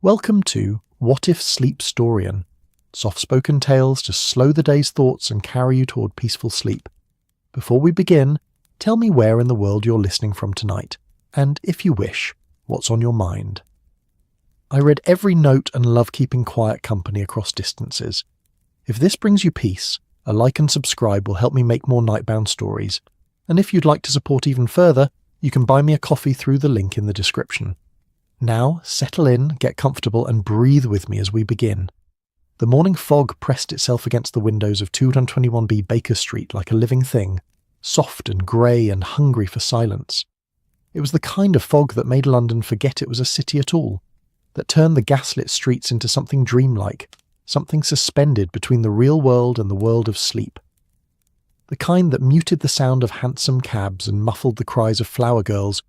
Welcome to What If Sleep Storian, soft-spoken tales to slow the day's thoughts and carry you toward peaceful sleep. Before we begin, tell me where in the world you're listening from tonight, and if you wish, what's on your mind. I read every note and love keeping quiet company across distances. If this brings you peace, a like and subscribe will help me make more nightbound stories, and if you'd like to support even further, you can buy me a coffee through the link in the description. Now, settle in, get comfortable, and breathe with me as we begin. The morning fog pressed itself against the windows of 221B Baker Street like a living thing, soft and grey and hungry for silence. It was the kind of fog that made London forget it was a city at all, that turned the gaslit streets into something dreamlike, something suspended between the real world and the world of sleep. The kind that muted the sound of hansom cabs and muffled the cries of flower girls,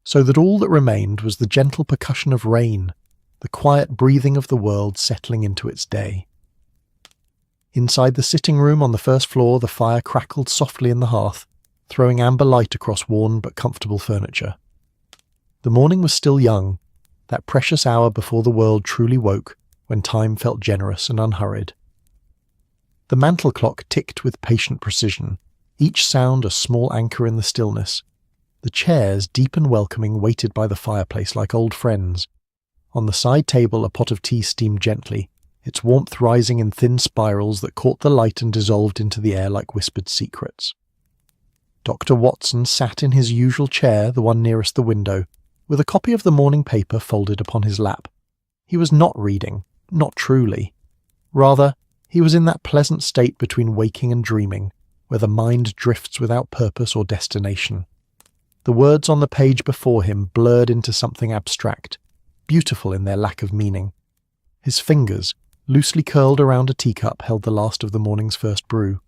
so that all that remained was the gentle percussion of rain, the quiet breathing of the world settling into its day. Inside the sitting room on the first floor, the fire crackled softly in the hearth, throwing amber light across worn but comfortable furniture. The morning was still young, that precious hour before the world truly woke, when time felt generous and unhurried. The mantel clock ticked with patient precision, each sound a small anchor in the stillness. The chairs, deep and welcoming, waited by the fireplace like old friends. On the side table a pot of tea steamed gently, its warmth rising in thin spirals that caught the light and dissolved into the air like whispered secrets. Dr. Watson sat in his usual chair, the one nearest the window, with a copy of the morning paper folded upon his lap. He was not reading, not truly. Rather, he was in that pleasant state between waking and dreaming, where the mind drifts without purpose or destination. The words on the page before him blurred into something abstract, beautiful in their lack of meaning. His fingers, loosely curled around a teacup, held the last of the morning's first brew.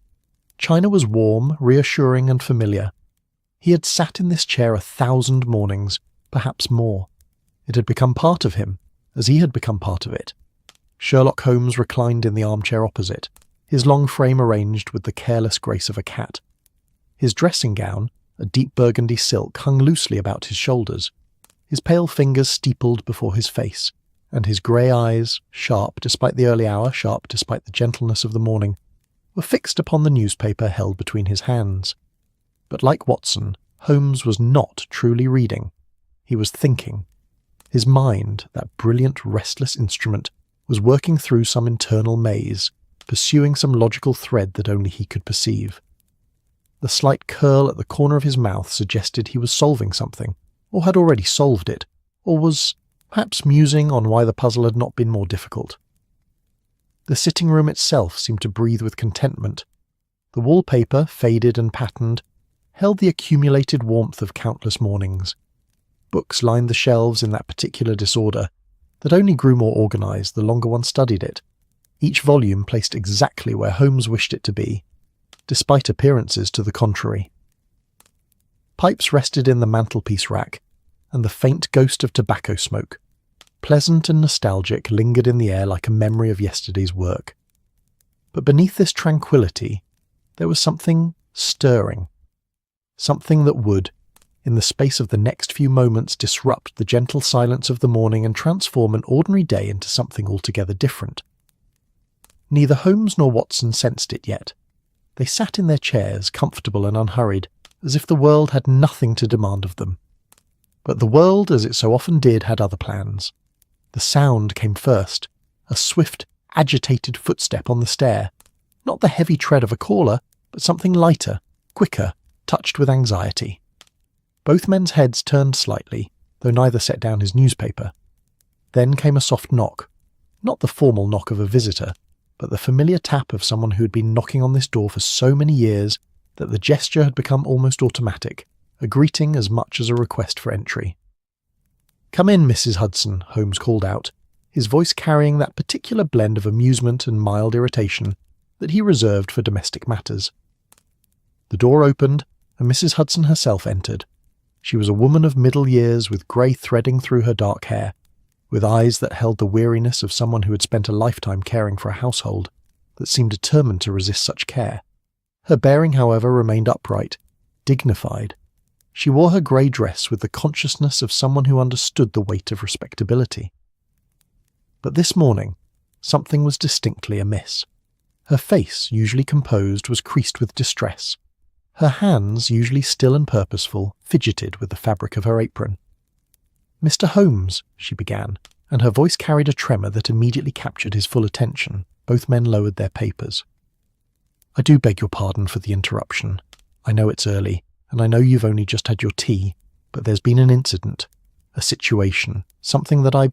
China was warm, reassuring and familiar. He had sat in this chair 1,000 mornings, perhaps more. It had become part of him, as he had become part of it. Sherlock Holmes reclined in the armchair opposite, his long frame arranged with the careless grace of a cat. His dressing gown, a deep burgundy silk, hung loosely about his shoulders. His pale fingers steepled before his face, and his grey eyes, sharp despite the early hour, sharp despite the gentleness of the morning, were fixed upon the newspaper held between his hands. But like Watson, Holmes was not truly reading. He was thinking. His mind, that brilliant, restless instrument, was working through some internal maze, pursuing some logical thread that only he could perceive. The slight curl at the corner of his mouth suggested he was solving something, or had already solved it, or was perhaps musing on why the puzzle had not been more difficult. The sitting room itself seemed to breathe with contentment. The wallpaper, faded and patterned, held the accumulated warmth of countless mornings. Books lined the shelves in that particular disorder, that only grew more organised the longer one studied it, each volume placed exactly where Holmes wished it to be, despite appearances to the contrary. Pipes rested in the mantelpiece rack, and the faint ghost of tobacco smoke, pleasant and nostalgic, lingered in the air like a memory of yesterday's work. But beneath this tranquillity, there was something stirring, something that would, in the space of the next few moments, disrupt the gentle silence of the morning and transform an ordinary day into something altogether different. Neither Holmes nor Watson sensed it yet. They sat in their chairs, comfortable and unhurried, as if the world had nothing to demand of them. But the world, as it so often did, had other plans. The sound came first, a swift, agitated footstep on the stair, not the heavy tread of a caller, but something lighter, quicker, touched with anxiety. Both men's heads turned slightly, though neither set down his newspaper. Then came a soft knock, not the formal knock of a visitor, but the familiar tap of someone who had been knocking on this door for so many years that the gesture had become almost automatic, a greeting as much as a request for entry. "Come in, Mrs. Hudson," Holmes called out, his voice carrying that particular blend of amusement and mild irritation that he reserved for domestic matters. The door opened, and Mrs. Hudson herself entered. She was a woman of middle years with grey threading through her dark hair, with eyes that held the weariness of someone who had spent a lifetime caring for a household, that seemed determined to resist such care. Her bearing, however, remained upright, dignified. She wore her grey dress with the consciousness of someone who understood the weight of respectability. But this morning, something was distinctly amiss. Her face, usually composed, was creased with distress. Her hands, usually still and purposeful, fidgeted with the fabric of her apron. "Mr. Holmes," she began, and her voice carried a tremor that immediately captured his full attention. Both men lowered their papers. "I do beg your pardon for the interruption. I know it's early, and I know you've only just had your tea, but there's been an incident, a situation, something that I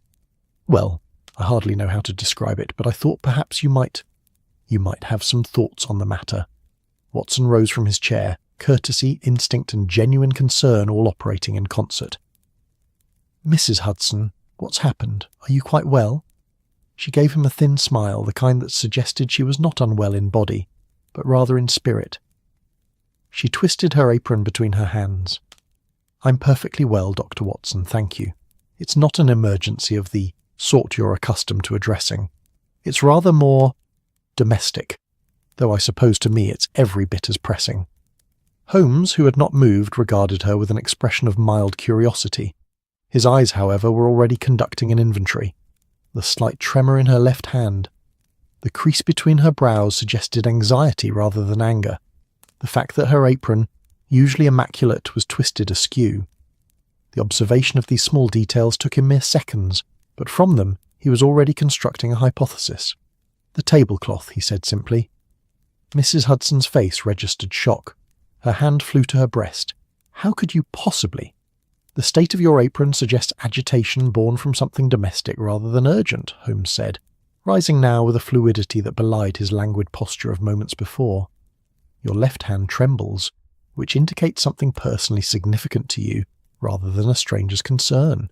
hardly know how to describe it, but I thought perhaps you might have some thoughts on the matter." Watson rose from his chair, courtesy, instinct, and genuine concern all operating in concert. "Mrs. Hudson, what's happened? Are you quite well?" She gave him a thin smile, the kind that suggested she was not unwell in body, but rather in spirit. She twisted her apron between her hands. "I'm perfectly well, Dr. Watson, thank you. It's not an emergency of the sort you're accustomed to addressing. It's rather more domestic, though I suppose to me it's every bit as pressing." Holmes, who had not moved, regarded her with an expression of mild curiosity. His eyes, however, were already conducting an inventory. The slight tremor in her left hand, the crease between her brows suggested anxiety rather than anger. The fact that her apron, usually immaculate, was twisted askew. The observation of these small details took him mere seconds, but from them he was already constructing a hypothesis. "The tablecloth," he said simply. Mrs. Hudson's face registered shock. Her hand flew to her breast. "How could you possibly? The state of your apron suggests agitation born from something domestic rather than urgent," Holmes said, rising now with a fluidity that belied his languid posture of moments before. "Your left hand trembles, which indicates something personally significant to you rather than a stranger's concern.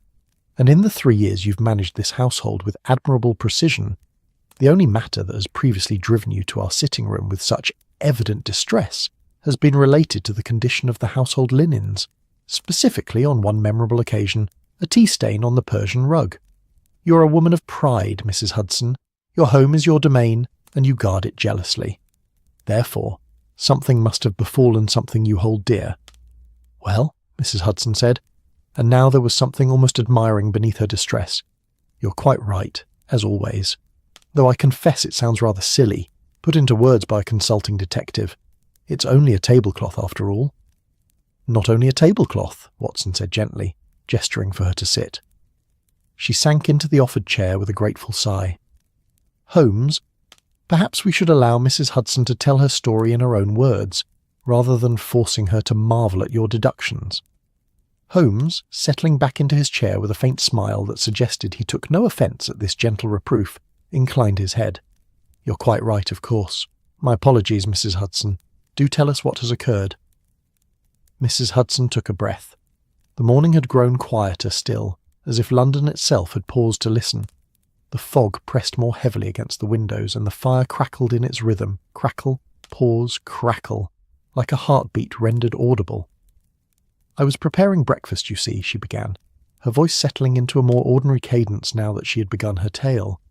And in the 3 years you've managed this household with admirable precision, the only matter that has previously driven you to our sitting room with such evident distress has been related to the condition of the household linens, specifically on one memorable occasion, a tea stain on the Persian rug. You're a woman of pride, Mrs. Hudson. Your home is your domain, and you guard it jealously. Therefore, something must have befallen something you hold dear." "Well," Mrs. Hudson said, and now there was something almost admiring beneath her distress. "You're quite right, as always. Though I confess it sounds rather silly, put into words by a consulting detective. It's only a tablecloth after all." "Not only a tablecloth," Watson said gently, gesturing for her to sit. She sank into the offered chair with a grateful sigh. "Holmes, perhaps we should allow Mrs. Hudson to tell her story in her own words, rather than forcing her to marvel at your deductions." Holmes, settling back into his chair with a faint smile that suggested he took no offence at this gentle reproof, inclined his head. "You're quite right, of course. My apologies, Mrs. Hudson. Do tell us what has occurred." Mrs. Hudson took a breath. The morning had grown quieter still, as if London itself had paused to listen. The fog pressed more heavily against the windows, and the fire crackled in its rhythm, crackle, pause, crackle, like a heartbeat rendered audible. "I was preparing breakfast, you see," she began, her voice settling into a more ordinary cadence now that she had begun her tale.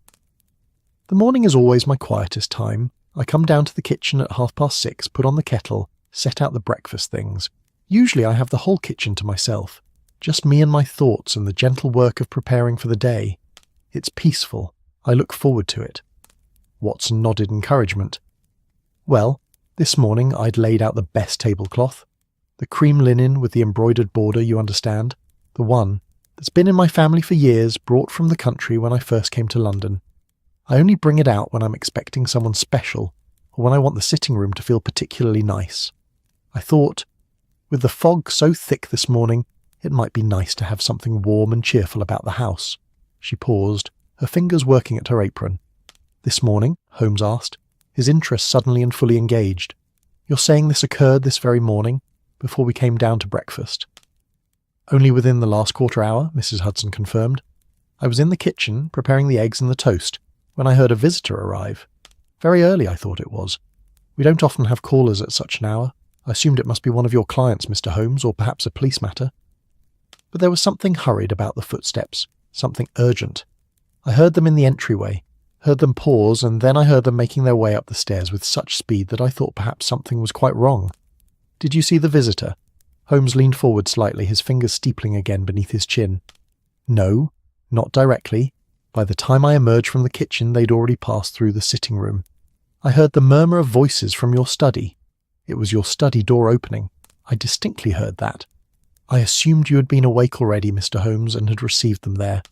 "The morning is always my quietest time. I come down to the kitchen at 6:30, put on the kettle, set out the breakfast things. Usually I have the whole kitchen to myself, just me and my thoughts and the gentle work of preparing for the day. It's peaceful. I look forward to it." Watson nodded encouragement. "Well, this morning I'd laid out the best tablecloth. The cream linen with the embroidered border, you understand. The one that's been in my family for years, brought from the country when I first came to London. I only bring it out when I'm expecting someone special, or when I want the sitting room to feel particularly nice. I thought, with the fog so thick this morning, it might be nice to have something warm and cheerful about the house." She paused, her fingers working at her apron. "This morning?" Holmes asked, his interest suddenly and fully engaged. "You're saying this occurred this very morning, before we came down to breakfast?" "Only within the last quarter hour," Mrs. Hudson confirmed. "I was in the kitchen, preparing the eggs and the toast, when I heard a visitor arrive. Very early, I thought it was. We don't often have callers at such an hour. I assumed it must be one of your clients, Mr. Holmes, or perhaps a police matter. But there was something hurried about the footsteps, something urgent. I heard them in the entryway, heard them pause, and then I heard them making their way up the stairs with such speed that I thought perhaps something was quite wrong. Did you see the visitor?" Holmes leaned forward slightly, his fingers steepling again beneath his chin. "No, not directly. By the time I emerged from the kitchen, they'd already passed through the sitting room. I heard the murmur of voices from your study. It was your study door opening. I distinctly heard that. I assumed you had been awake already, Mr. Holmes, and had received them there.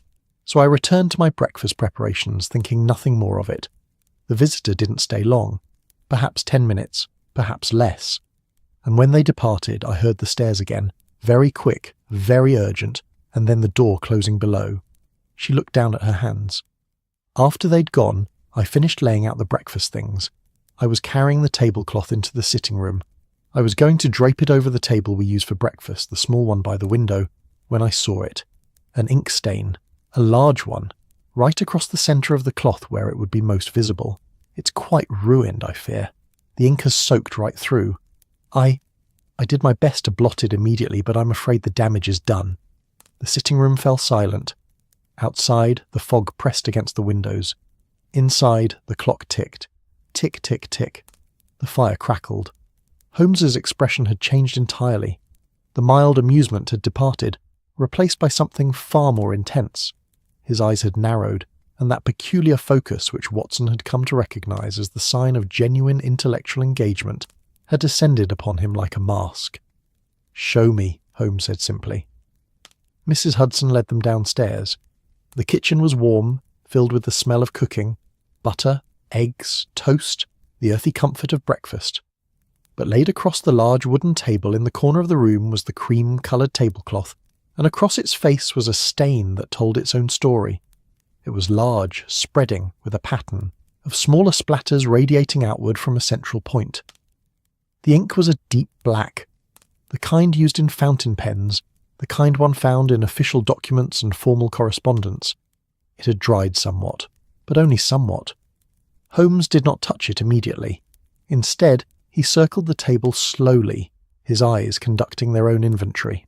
So I returned to my breakfast preparations, thinking nothing more of it. The visitor didn't stay long. Perhaps 10 minutes, perhaps less. And when they departed, I heard the stairs again, very quick, very urgent, and then the door closing below. She looked down at her hands. After they'd gone, I finished laying out the breakfast things. I was carrying the tablecloth into the sitting room. I was going to drape it over the table we use for breakfast, the small one by the window, when I saw it. An ink stain, a large one, right across the centre of the cloth where it would be most visible. It's quite ruined, I fear. The ink has soaked right through. I did my best to blot it immediately, but I'm afraid the damage is done. The sitting room fell silent. Outside, the fog pressed against the windows. Inside, the clock ticked. Tick, tick, tick. The fire crackled. Holmes's expression had changed entirely. The mild amusement had departed, replaced by something far more intense. His eyes had narrowed, and that peculiar focus which Watson had come to recognise as the sign of genuine intellectual engagement had descended upon him like a mask. "Show me," Holmes said simply. Mrs. Hudson led them downstairs. The kitchen was warm, filled with the smell of cooking, butter, eggs, toast, the earthy comfort of breakfast. But laid across the large wooden table in the corner of the room was the cream-coloured tablecloth, and across its face was a stain that told its own story. It was large, spreading, with a pattern, of smaller splatters radiating outward from a central point. The ink was a deep black, the kind used in fountain pens, the kind one found in official documents and formal correspondence. It had dried somewhat, but only somewhat. Holmes did not touch it immediately. Instead, he circled the table slowly, his eyes conducting their own inventory.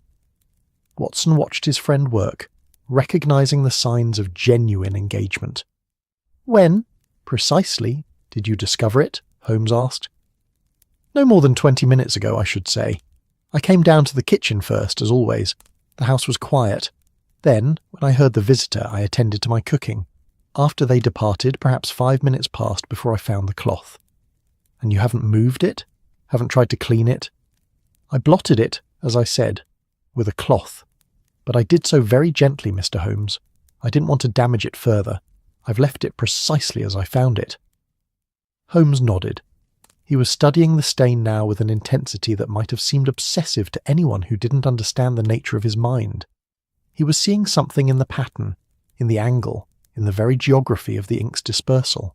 Watson watched his friend work, recognizing the signs of genuine engagement. "When, precisely, did you discover it?" Holmes asked. "No more than 20 minutes ago, I should say. I came down to the kitchen first, as always. The house was quiet. Then, when I heard the visitor, I attended to my cooking. After they departed, perhaps 5 minutes passed before I found the cloth." "And you haven't moved it? Haven't tried to clean it?" "I blotted it, as I said, with a cloth. But I did so very gently, Mr. Holmes. I didn't want to damage it further. I've left it precisely as I found it." Holmes nodded. He was studying the stain now with an intensity that might have seemed obsessive to anyone who didn't understand the nature of his mind. He was seeing something in the pattern, in the angle, in the very geography of the ink's dispersal.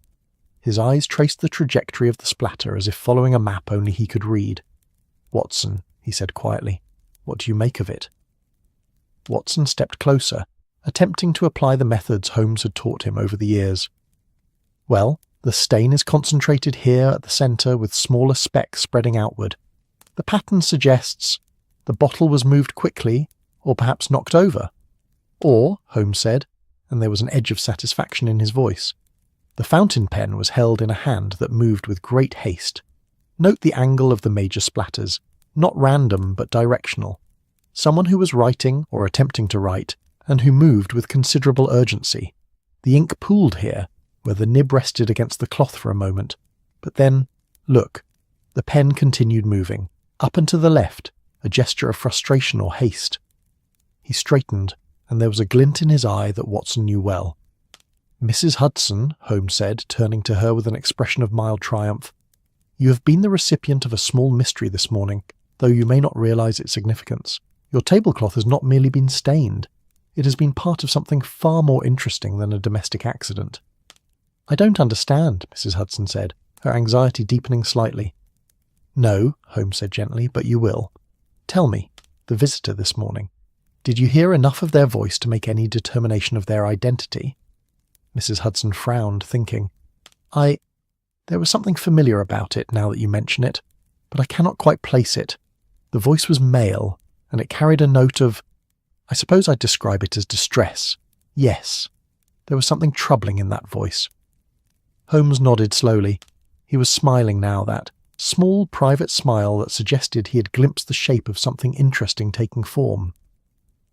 His eyes traced the trajectory of the splatter as if following a map only he could read. "Watson," he said quietly, "what do you make of it?" Watson stepped closer, attempting to apply the methods Holmes had taught him over the years. "Well, the stain is concentrated here at the centre with smaller specks spreading outward. The pattern suggests the bottle was moved quickly, or perhaps knocked over. Or," Holmes said, and there was an edge of satisfaction in his voice, "the fountain pen was held in a hand that moved with great haste. Note the angle of the major splatters, not random but directional. Someone who was writing or attempting to write, and who moved with considerable urgency. The ink pooled here, where the nib rested against the cloth for a moment. But then, look, the pen continued moving, up and to the left, a gesture of frustration or haste." He straightened, and there was a glint in his eye that Watson knew well. "Mrs. Hudson," Holmes said, turning to her with an expression of mild triumph, "you have been the recipient of a small mystery this morning, though you may not realize its significance. Your tablecloth has not merely been stained. It has been part of something far more interesting than a domestic accident." "I don't understand," Mrs. Hudson said, her anxiety deepening slightly. "No," Holmes said gently, "but you will. Tell me, the visitor this morning, did you hear enough of their voice to make any determination of their identity?" Mrs. Hudson frowned, thinking. There was something familiar about it now that you mention it, but I cannot quite place it. The voice was male, and it carried a note of, I suppose I'd describe it as distress. Yes, there was something troubling in that voice." Holmes nodded slowly. He was smiling now, that small private smile that suggested he had glimpsed the shape of something interesting taking form.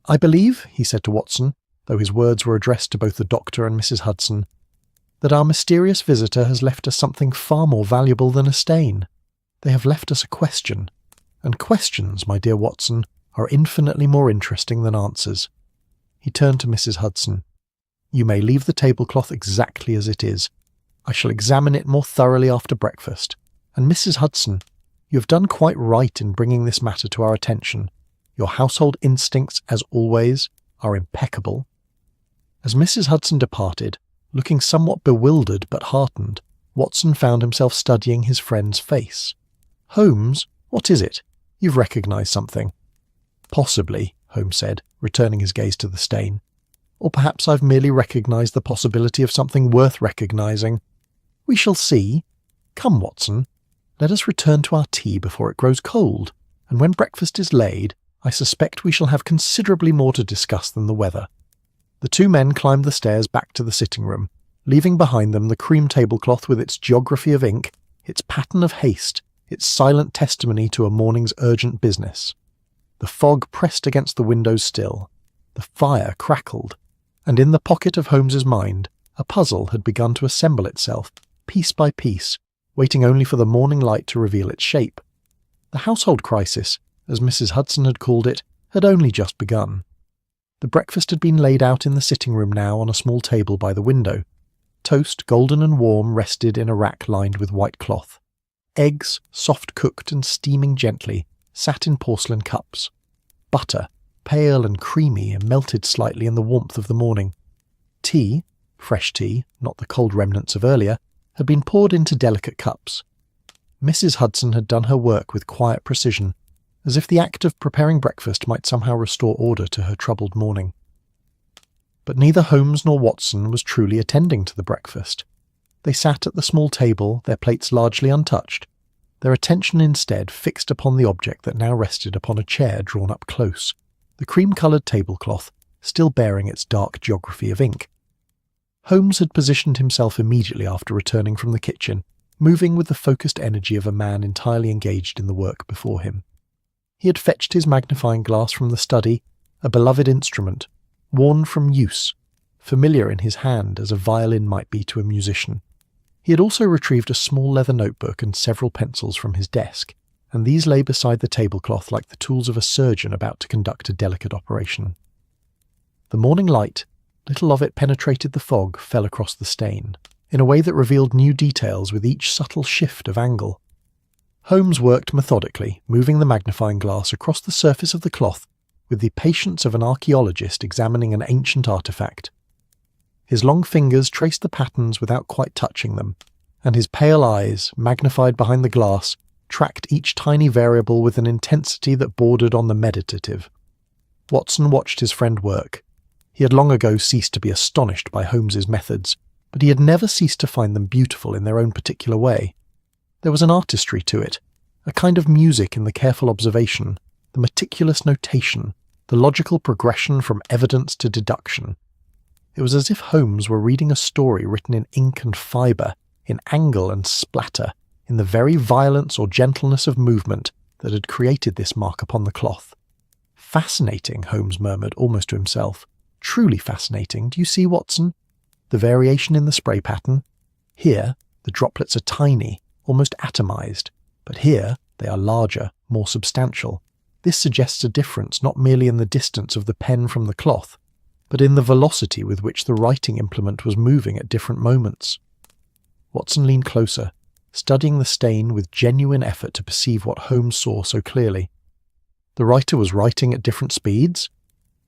"I believe," he said to Watson, though his words were addressed to both the doctor and Mrs. Hudson, that our mysterious visitor has left us something far more valuable than a stain. They have left us a question, and questions, my dear Watson, are infinitely more interesting than answers. He turned to Mrs. Hudson. You may leave the tablecloth exactly as it is. I shall examine it more thoroughly after breakfast. And Mrs. Hudson, you have done quite right in bringing this matter to our attention. Your household instincts, as always, are impeccable. As Mrs. Hudson departed, looking somewhat bewildered but heartened, Watson found himself studying his friend's face. Holmes, what is it? You've recognised something. Possibly, Holmes said, returning his gaze to the stain. Or perhaps I've merely recognised the possibility of something worth recognising. We shall see. Come, Watson, let us return to our tea before it grows cold, and when breakfast is laid, I suspect we shall have considerably more to discuss than the weather. The two men climbed the stairs back to the sitting room, leaving behind them the cream tablecloth with its geography of ink, its pattern of haste, its silent testimony to a morning's urgent business. The fog pressed against the windows still, the fire crackled, and in the pocket of Holmes's mind a puzzle had begun to assemble itself, piece by piece, waiting only for the morning light to reveal its shape. The household crisis, as Mrs. Hudson had called it, had only just begun. The breakfast had been laid out in the sitting room now on a small table by the window. Toast, golden and warm, rested in a rack lined with white cloth. Eggs, soft cooked and steaming gently, sat in porcelain cups. Butter, pale and creamy and melted slightly in the warmth of the morning. Tea, fresh tea, not the cold remnants of earlier, had been poured into delicate cups. Mrs. Hudson had done her work with quiet precision, as if the act of preparing breakfast might somehow restore order to her troubled morning. But neither Holmes nor Watson was truly attending to the breakfast. They sat at the small table, their plates largely untouched, their attention instead fixed upon the object that now rested upon a chair drawn up close, the cream-coloured tablecloth still bearing its dark geography of ink. Holmes had positioned himself immediately after returning from the kitchen, moving with the focused energy of a man entirely engaged in the work before him. He had fetched his magnifying glass from the study, a beloved instrument, worn from use, familiar in his hand as a violin might be to a musician. He had also retrieved a small leather notebook and several pencils from his desk, and these lay beside the tablecloth like the tools of a surgeon about to conduct a delicate operation. The morning light, little of it penetrated the fog, fell across the stain, in a way that revealed new details with each subtle shift of angle. Holmes worked methodically, moving the magnifying glass across the surface of the cloth with the patience of an archaeologist examining an ancient artifact. His long fingers traced the patterns without quite touching them, and his pale eyes, magnified behind the glass, tracked each tiny variable with an intensity that bordered on the meditative. Watson watched his friend work. He had long ago ceased to be astonished by Holmes's methods, but he had never ceased to find them beautiful in their own particular way. There was an artistry to it, a kind of music in the careful observation, the meticulous notation, the logical progression from evidence to deduction. It was as if Holmes were reading a story written in ink and fibre, in angle and splatter, in the very violence or gentleness of movement that had created this mark upon the cloth. Fascinating, Holmes murmured almost to himself. Truly fascinating. Do you see, Watson? The variation in the spray pattern. Here, the droplets are tiny, almost atomized, but here they are larger, more substantial. This suggests a difference not merely in the distance of the pen from the cloth, but in the velocity with which the writing implement was moving at different moments. Watson leaned closer, studying the stain with genuine effort to perceive what Holmes saw so clearly. The writer was writing at different speeds?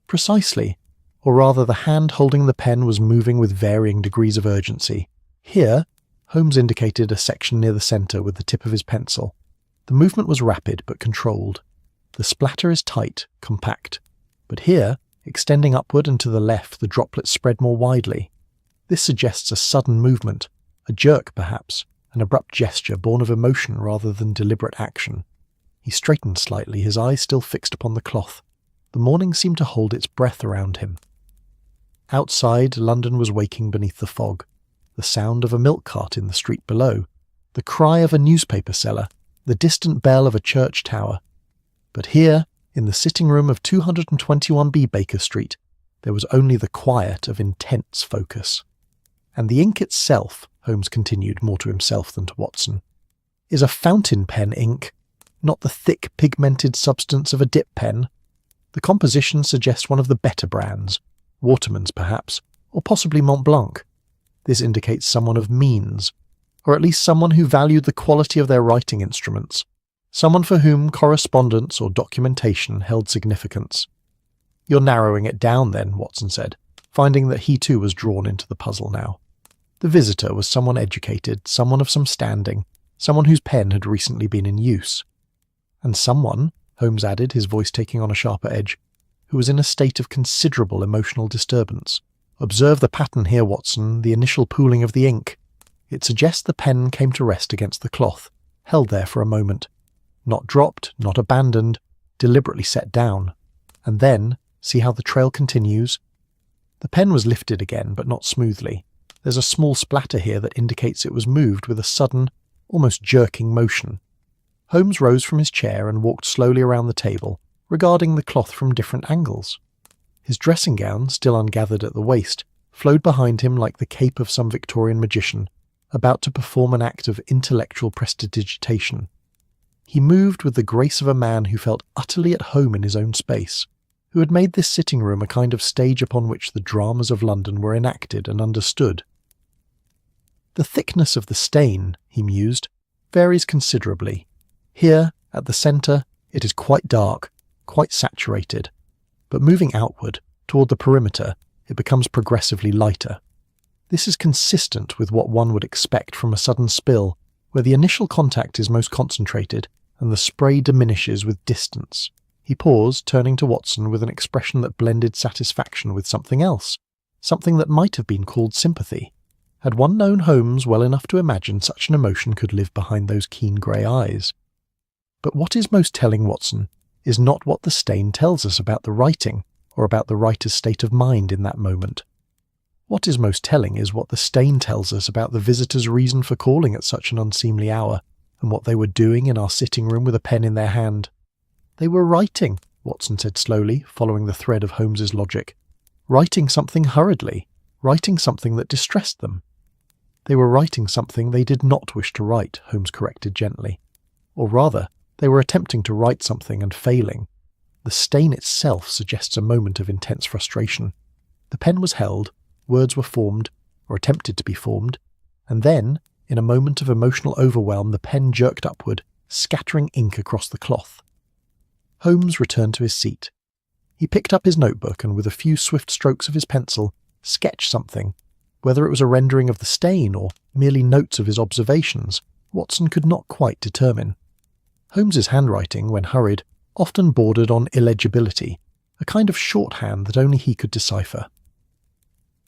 Precisely, or rather the hand holding the pen was moving with varying degrees of urgency. Here, Holmes indicated a section near the centre with the tip of his pencil. The movement was rapid but controlled. The splatter is tight, compact. But here, extending upward and to the left, the droplets spread more widely. This suggests a sudden movement, a jerk perhaps, an abrupt gesture born of emotion rather than deliberate action. He straightened slightly, his eyes still fixed upon the cloth. The morning seemed to hold its breath around him. Outside, London was waking beneath the fog. The sound of a milk cart in the street below, the cry of a newspaper seller, the distant bell of a church tower. But here, in the sitting room of 221B Baker Street, There was only the quiet of intense focus. And the ink itself, Holmes continued more to himself than to Watson, is a fountain pen ink, not the thick pigmented substance of a dip pen. The composition suggests one of the better brands, Waterman's perhaps, or possibly Mont Blanc. This indicates someone of means, or at least someone who valued the quality of their writing instruments, someone for whom correspondence or documentation held significance. "You're narrowing it down then," Watson said, finding that he too was drawn into the puzzle now. The visitor was someone educated, someone of some standing, someone whose pen had recently been in use. And someone, Holmes added, his voice taking on a sharper edge, who was in a state of considerable emotional disturbance. "Observe the pattern here, Watson, the initial pooling of the ink. It suggests the pen came to rest against the cloth, held there for a moment. Not dropped, not abandoned, deliberately set down. And then, see how the trail continues? The pen was lifted again, but not smoothly. There's a small splatter here that indicates it was moved with a sudden, almost jerking motion." Holmes rose from his chair and walked slowly around the table, regarding the cloth from different angles. His dressing gown, still ungathered at the waist, flowed behind him like the cape of some Victorian magician, about to perform an act of intellectual prestidigitation. He moved with the grace of a man who felt utterly at home in his own space, who had made this sitting room a kind of stage upon which the dramas of London were enacted and understood. "The thickness of the stain," he mused, "varies considerably. Here, at the centre, it is quite dark, quite saturated, but moving outward, toward the perimeter, it becomes progressively lighter. This is consistent with what one would expect from a sudden spill, where the initial contact is most concentrated, and the spray diminishes with distance." He paused, turning to Watson with an expression that blended satisfaction with something else, something that might have been called sympathy. Had one known Holmes well enough to imagine such an emotion could live behind those keen grey eyes? But what is most telling, Watson, is not what the stain tells us about the writing, or about the writer's state of mind in that moment. What is most telling is what the stain tells us about the visitor's reason for calling at such an unseemly hour, and what they were doing in our sitting room with a pen in their hand. "They were writing," Watson said slowly, following the thread of Holmes's logic. "Writing something hurriedly, writing something that distressed them." "They were writing something they did not wish to write," Holmes corrected gently. "Or rather, they were attempting to write something and failing. The stain itself suggests a moment of intense frustration. The pen was held, words were formed, or attempted to be formed, and then, in a moment of emotional overwhelm, the pen jerked upward, scattering ink across the cloth." Holmes returned to his seat. He picked up his notebook and, with a few swift strokes of his pencil, sketched something. Whether it was a rendering of the stain or merely notes of his observations, Watson could not quite determine. Holmes's handwriting, when hurried, often bordered on illegibility, a kind of shorthand that only he could decipher.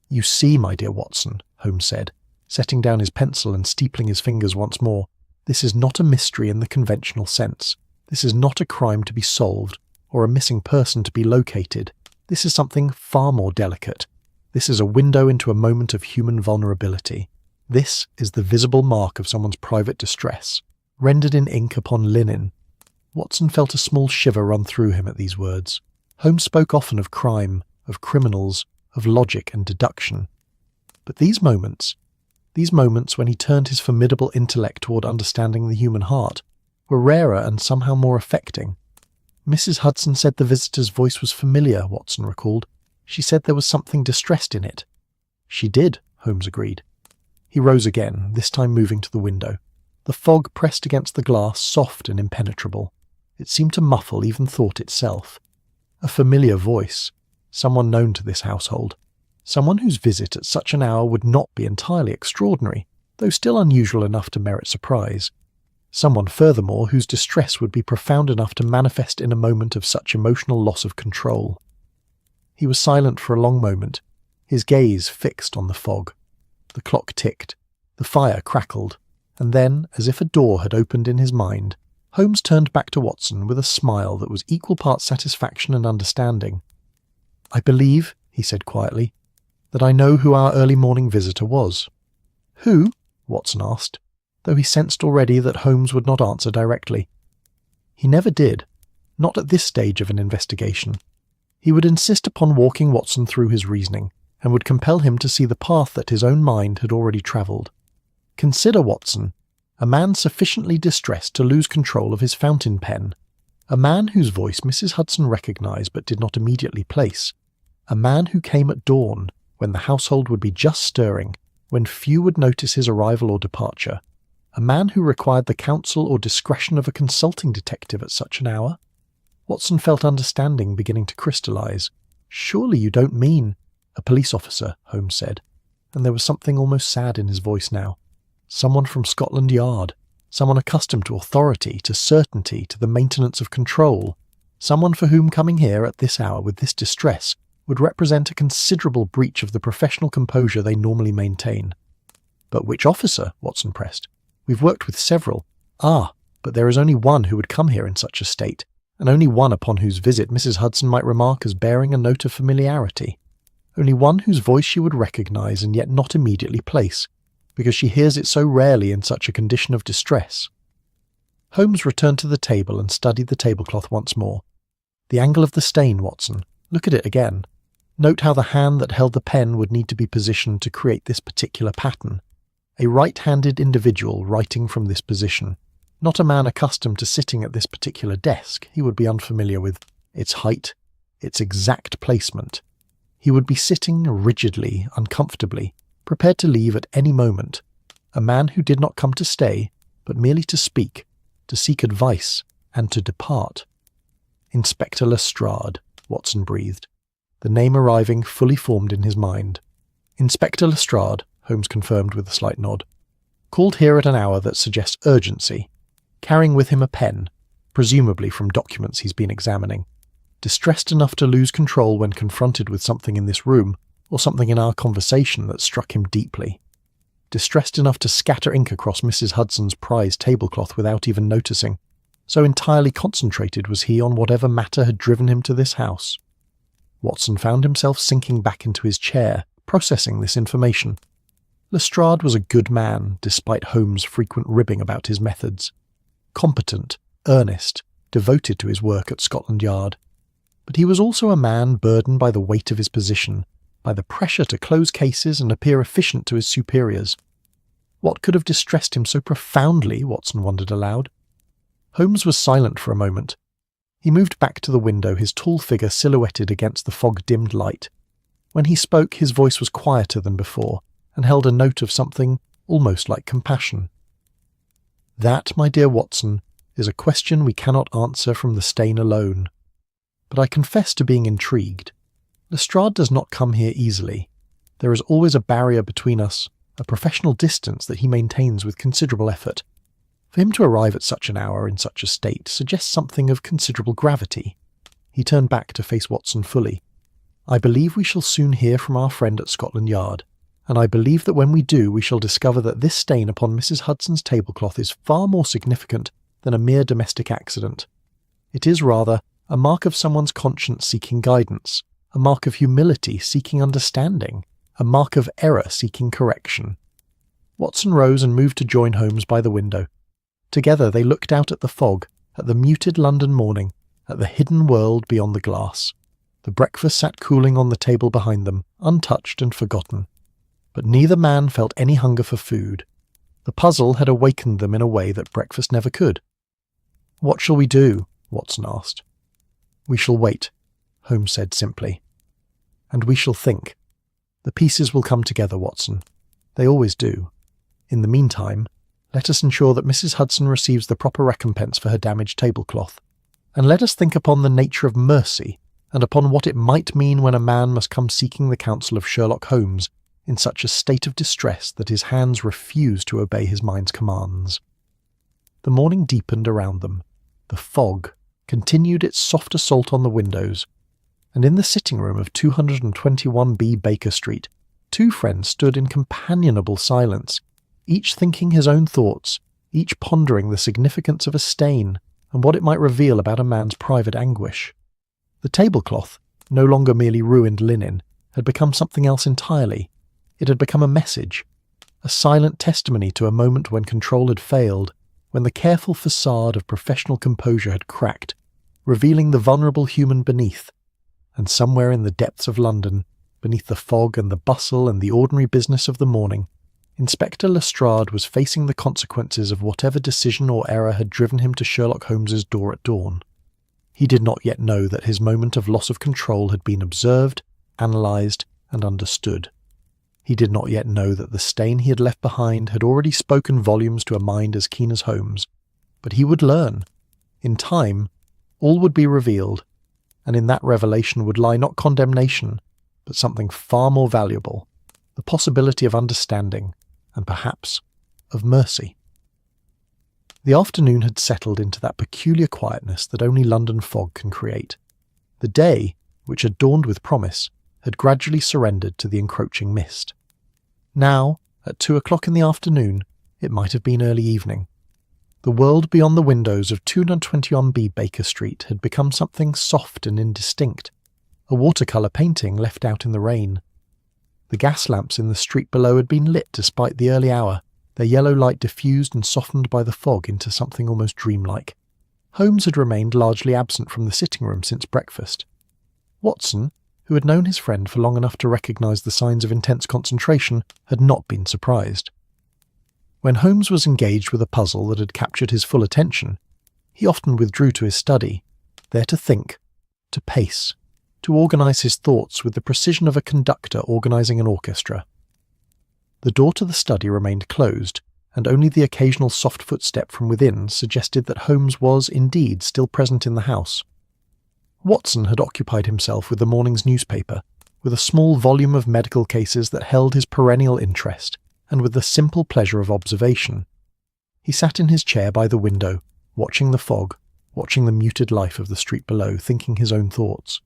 "You see, my dear Watson," Holmes said, setting down his pencil and steepling his fingers once more, "this is not a mystery in the conventional sense. This is not a crime to be solved, or a missing person to be located. This is something far more delicate. This is a window into a moment of human vulnerability. This is the visible mark of someone's private distress, rendered in ink upon linen." Watson felt a small shiver run through him at these words. Holmes spoke often of crime, of criminals, of logic and deduction. But these moments when he turned his formidable intellect toward understanding the human heart, were rarer and somehow more affecting. "Mrs. Hudson said the visitor's voice was familiar," Watson recalled. "She said there was something distressed in it." "She did," Holmes agreed. He rose again, this time moving to the window. The fog pressed against the glass, soft and impenetrable. It seemed to muffle even thought itself. A familiar voice, someone known to this household, someone whose visit at such an hour would not be entirely extraordinary, though still unusual enough to merit surprise. Someone, furthermore, whose distress would be profound enough to manifest in a moment of such emotional loss of control. He was silent for a long moment, his gaze fixed on the fog. The clock ticked, the fire crackled, and then, as if a door had opened in his mind, Holmes turned back to Watson with a smile that was equal parts satisfaction and understanding. "I believe," he said quietly, "that I know who our early morning visitor was." "Who?" Watson asked, though he sensed already that Holmes would not answer directly. He never did, not at this stage of an investigation. He would insist upon walking Watson through his reasoning, and would compel him to see the path that his own mind had already travelled. Consider Watson, a man sufficiently distressed to lose control of his fountain pen, a man whose voice Mrs. Hudson recognised but did not immediately place, a man who came at dawn, when the household would be just stirring, when few would notice his arrival or departure, a man who required the counsel or discretion of a consulting detective at such an hour. Watson felt understanding beginning to crystallise. "Surely you don't mean—" "A police officer," Holmes said, and there was something almost sad in his voice now. "Someone from Scotland Yard, someone accustomed to authority, to certainty, to the maintenance of control, someone for whom coming here at this hour with this distress would represent a considerable breach of the professional composure they normally maintain." "But which officer?" Watson pressed. "We've worked with several." "Ah, but there is only one who would come here in such a state, and only one upon whose visit Mrs. Hudson might remark as bearing a note of familiarity. Only one whose voice she would recognise and yet not immediately place, because she hears it so rarely in such a condition of distress." Holmes returned to the table and studied the tablecloth once more. "The angle of the stain, Watson. Look at it again. Note how the hand that held the pen would need to be positioned to create this particular pattern. A right-handed individual writing from this position. Not a man accustomed to sitting at this particular desk. He would be unfamiliar with its height, its exact placement. He would be sitting rigidly, uncomfortably, prepared to leave at any moment. A man who did not come to stay, but merely to speak, to seek advice, and to depart." "Inspector Lestrade," Watson breathed, the name arriving fully formed in his mind. "Inspector Lestrade," Holmes confirmed with a slight nod. "Called here at an hour that suggests urgency, carrying with him a pen, presumably from documents he's been examining. Distressed enough to lose control when confronted with something in this room, or something in our conversation that struck him deeply. Distressed enough to scatter ink across Mrs. Hudson's prized tablecloth without even noticing. So entirely concentrated was he on whatever matter had driven him to this house." Watson found himself sinking back into his chair, processing this information. Lestrade was a good man, despite Holmes' frequent ribbing about his methods. Competent, earnest, devoted to his work at Scotland Yard. But he was also a man burdened by the weight of his position, by the pressure to close cases and appear efficient to his superiors. What could have distressed him so profoundly, Watson wondered aloud. Holmes was silent for a moment. He moved back to the window, his tall figure silhouetted against the fog-dimmed light. When he spoke, his voice was quieter than before, and held a note of something almost like compassion. "That, my dear Watson, is a question we cannot answer from the stain alone. But I confess to being intrigued. Lestrade does not come here easily. There is always a barrier between us, a professional distance that he maintains with considerable effort. For him to arrive at such an hour in such a state suggests something of considerable gravity." He turned back to face Watson fully. "I believe we shall soon hear from our friend at Scotland Yard, and I believe that when we do we shall discover that this stain upon Mrs. Hudson's tablecloth is far more significant than a mere domestic accident. It is rather a mark of someone's conscience seeking guidance, a mark of humility seeking understanding, a mark of error seeking correction." Watson rose and moved to join Holmes by the window. Together they looked out at the fog, at the muted London morning, at the hidden world beyond the glass. The breakfast sat cooling on the table behind them, untouched and forgotten. But neither man felt any hunger for food. The puzzle had awakened them in a way that breakfast never could. "What shall we do?" Watson asked. "We shall wait," Holmes said simply. "And we shall think. The pieces will come together, Watson. They always do. In the meantime, let us ensure that Mrs. Hudson receives the proper recompense for her damaged tablecloth. And let us think upon the nature of mercy, and upon what it might mean when a man must come seeking the counsel of Sherlock Holmes in such a state of distress that his hands refuse to obey his mind's commands." The morning deepened around them. The fog continued its soft assault on the windows, and in the sitting-room of 221B Baker Street, two friends stood in companionable silence, each thinking his own thoughts, each pondering the significance of a stain and what it might reveal about a man's private anguish. The tablecloth, no longer merely ruined linen, had become something else entirely. It had become a message, a silent testimony to a moment when control had failed, when the careful facade of professional composure had cracked, revealing the vulnerable human beneath. and somewhere in the depths of London, beneath the fog and the bustle and the ordinary business of the morning, Inspector Lestrade was facing the consequences of whatever decision or error had driven him to Sherlock Holmes's door at dawn. He did not yet know that his moment of loss of control had been observed, analysed, and understood. He did not yet know that the stain he had left behind had already spoken volumes to a mind as keen as Holmes. But he would learn. In time, all would be revealed, and in that revelation would lie not condemnation, but something far more valuable, the possibility of understanding, and perhaps of mercy. The afternoon had settled into that peculiar quietness that only London fog can create. The day, which had dawned with promise, had gradually surrendered to the encroaching mist. Now, at 2 o'clock in the afternoon, it might have been early evening. The world beyond the windows of 221B Baker Street had become something soft and indistinct, a watercolour painting left out in the rain. The gas lamps in the street below had been lit despite the early hour, their yellow light diffused and softened by the fog into something almost dreamlike. Holmes had remained largely absent from the sitting room since breakfast. Watson, who had known his friend for long enough to recognise the signs of intense concentration, had not been surprised. When Holmes was engaged with a puzzle that had captured his full attention, he often withdrew to his study, there to think, to pace, to organise his thoughts with the precision of a conductor organising an orchestra. The door to the study remained closed, and only the occasional soft footstep from within suggested that Holmes was indeed still present in the house. Watson had occupied himself with the morning's newspaper, with a small volume of medical cases that held his perennial interest, and with the simple pleasure of observation. He sat in his chair by the window, watching the fog, watching the muted life of the street below, thinking his own thoughts.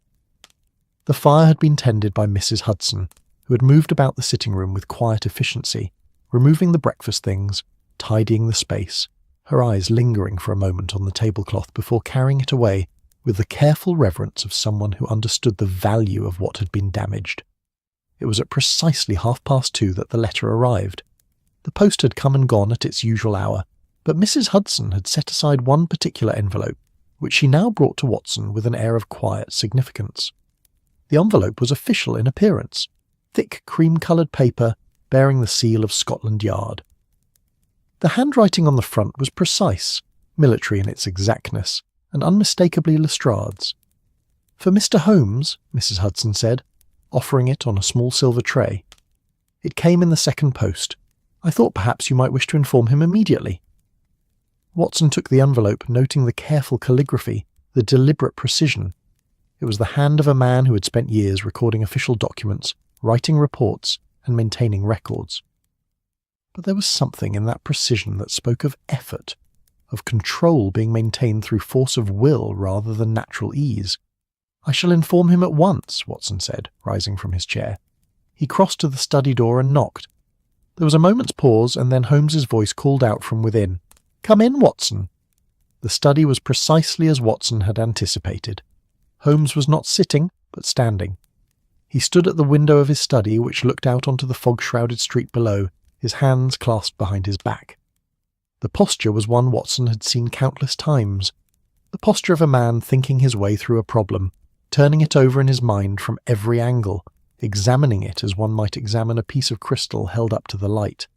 The fire had been tended by Mrs. Hudson, who had moved about the sitting room with quiet efficiency, removing the breakfast things, tidying the space, her eyes lingering for a moment on the tablecloth before carrying it away with the careful reverence of someone who understood the value of what had been damaged. It was at precisely 2:30 that the letter arrived. The post had come and gone at its usual hour, but Mrs. Hudson had set aside one particular envelope, which she now brought to Watson with an air of quiet significance. The envelope was official in appearance, thick cream-coloured paper bearing the seal of Scotland Yard. The handwriting on the front was precise, military in its exactness, and unmistakably Lestrade's. "For Mr. Holmes," Mrs. Hudson said, offering it on a small silver tray. "It came in the second post. I thought perhaps you might wish to inform him immediately." Watson took the envelope, noting the careful calligraphy, the deliberate precision. It was the hand of a man who had spent years recording official documents, writing reports, and maintaining records. But there was something in that precision that spoke of effort, of control being maintained through force of will rather than natural ease. "I shall inform him at once," Watson said, rising from his chair. He crossed to the study door and knocked. There was a moment's pause, and then Holmes's voice called out from within, "Come in, Watson." The study was precisely as Watson had anticipated. Holmes was not sitting, but standing. He stood at the window of his study, which looked out onto the fog-shrouded street below, his hands clasped behind his back. The posture was one Watson had seen countless times, the posture of a man thinking his way through a problem, turning it over in his mind from every angle, examining it as one might examine a piece of crystal held up to the light.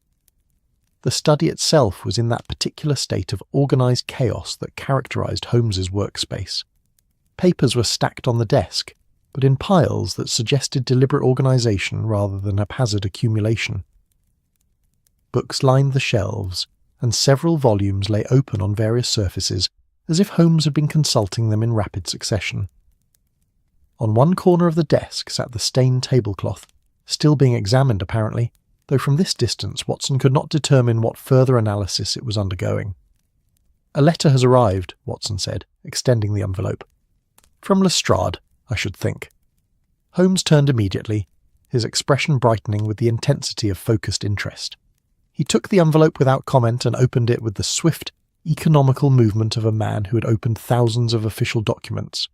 The study itself was in that particular state of organised chaos that characterised Holmes's workspace. Papers were stacked on the desk, but in piles that suggested deliberate organisation rather than haphazard accumulation. Books lined the shelves, and several volumes lay open on various surfaces, as if Holmes had been consulting them in rapid succession. On one corner of the desk sat the stained tablecloth, still being examined apparently, though from this distance Watson could not determine what further analysis it was undergoing. "A letter has arrived," Watson said, extending the envelope. "From Lestrade, I should think." Holmes turned immediately, his expression brightening with the intensity of focused interest. He took the envelope without comment and opened it with the swift, economical movement of a man who had opened thousands of official documents.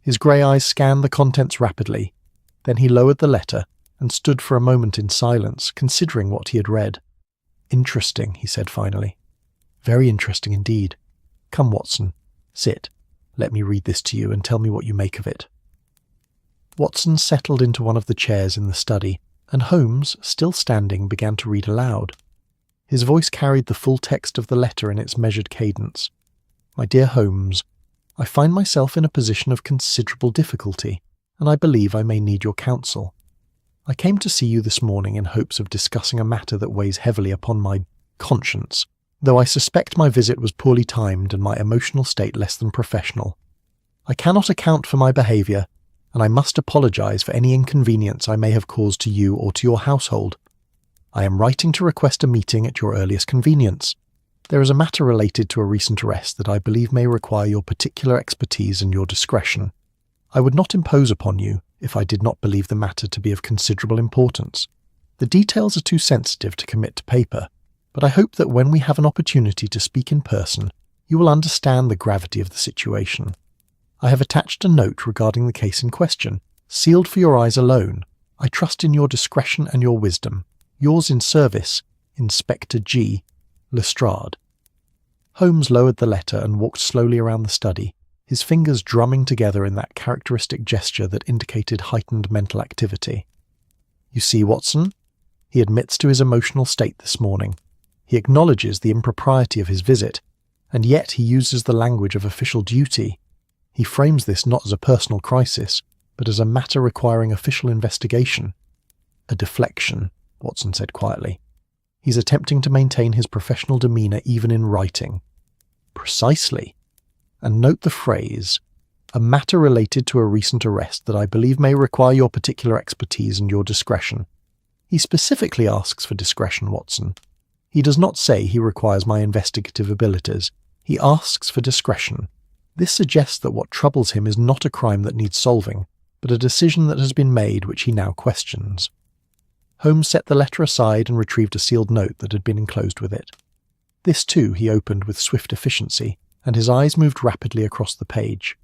His grey eyes scanned the contents rapidly. Then he lowered the letter and stood for a moment in silence, considering what he had read. "Interesting," he said finally. "Very interesting indeed. Come, Watson, sit. Let me read this to you and tell me what you make of it." Watson settled into one of the chairs in the study, and Holmes, still standing, began to read aloud. His voice carried the full text of the letter in its measured cadence. "My dear Holmes, I find myself in a position of considerable difficulty, and I believe I may need your counsel. I came to see you this morning in hopes of discussing a matter that weighs heavily upon my conscience, though I suspect my visit was poorly timed and my emotional state less than professional. I cannot account for my behaviour, and I must apologise for any inconvenience I may have caused to you or to your household. I am writing to request a meeting at your earliest convenience. There is a matter related to a recent arrest that I believe may require your particular expertise and your discretion. I would not impose upon you if I did not believe the matter to be of considerable importance. The details are too sensitive to commit to paper, but I hope that when we have an opportunity to speak in person, you will understand the gravity of the situation. I have attached a note regarding the case in question, sealed for your eyes alone. I trust in your discretion and your wisdom. Yours in service, Inspector G. Lestrade." Holmes lowered the letter and walked slowly around the study, his fingers drumming together in that characteristic gesture that indicated heightened mental activity. "You see, Watson, he admits to his emotional state this morning. He acknowledges the impropriety of his visit, and yet he uses the language of official duty. He frames this not as a personal crisis, but as a matter requiring official investigation." "A deflection," Watson said quietly. "He's attempting to maintain his professional demeanour even in writing." "Precisely. And note the phrase, 'a matter related to a recent arrest that I believe may require your particular expertise and your discretion.' He specifically asks for discretion, Watson. He does not say he requires my investigative abilities. He asks for discretion. This suggests that what troubles him is not a crime that needs solving, but a decision that has been made which he now questions." Holmes set the letter aside and retrieved a sealed note that had been enclosed with it. This too he opened with swift efficiency, and his eyes moved rapidly across the page.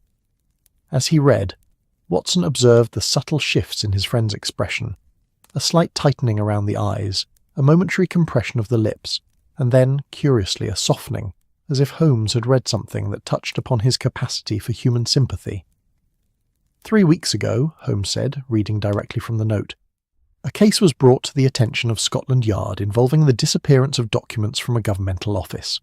As he read, Watson observed the subtle shifts in his friend's expression, a slight tightening around the eyes, a momentary compression of the lips, and then, curiously, a softening, as if Holmes had read something that touched upon his capacity for human sympathy. "3 weeks ago," Holmes said, reading directly from the note, "a case was brought to the attention of Scotland Yard involving the disappearance of documents from a governmental office.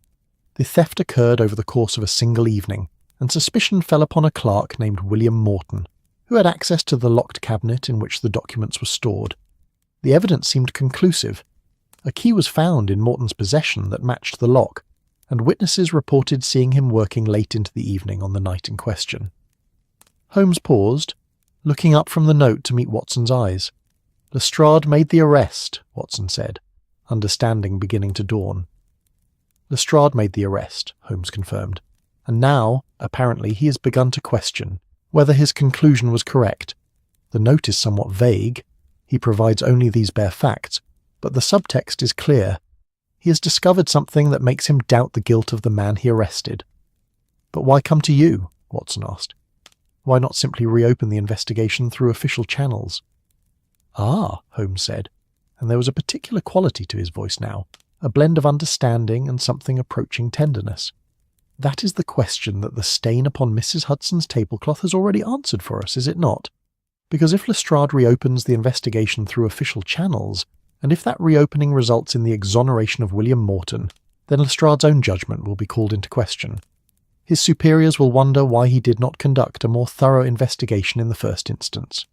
The theft occurred over the course of a single evening, and suspicion fell upon a clerk named William Morton, who had access to the locked cabinet in which the documents were stored. The evidence seemed conclusive. A key was found in Morton's possession that matched the lock, and witnesses reported seeing him working late into the evening on the night in question." Holmes paused, looking up from the note to meet Watson's eyes. "Lestrade made the arrest," Watson said, understanding beginning to dawn. "Lestrade made the arrest," Holmes confirmed, "and now, apparently, he has begun to question whether his conclusion was correct. The note is somewhat vague. He provides only these bare facts, but the subtext is clear. He has discovered something that makes him doubt the guilt of the man he arrested." "But why come to you?" Watson asked. "Why not simply reopen the investigation through official channels?" "Ah," Holmes said, and there was a particular quality to his voice now, a blend of understanding and something approaching tenderness. "That is the question that the stain upon Mrs. Hudson's tablecloth has already answered for us, is it not? Because if Lestrade reopens the investigation through official channels, and if that reopening results in the exoneration of William Morton, then Lestrade's own judgment will be called into question. His superiors will wonder why he did not conduct a more thorough investigation in the first instance.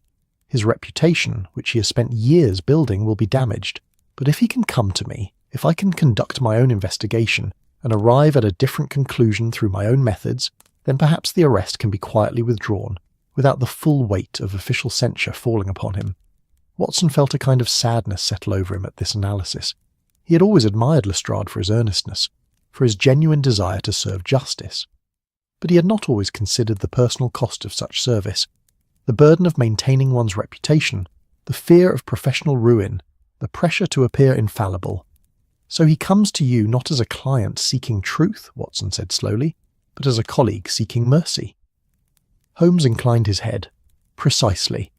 His reputation, which he has spent years building, will be damaged. But if he can come to me, if I can conduct my own investigation and arrive at a different conclusion through my own methods, then perhaps the arrest can be quietly withdrawn, without the full weight of official censure falling upon him." Watson felt a kind of sadness settle over him at this analysis. He had always admired Lestrade for his earnestness, for his genuine desire to serve justice. But he had not always considered the personal cost of such service, the burden of maintaining one's reputation, the fear of professional ruin, the pressure to appear infallible. "So he comes to you not as a client seeking truth," Watson said slowly, "but as a colleague seeking mercy." Holmes inclined his head. "Precisely.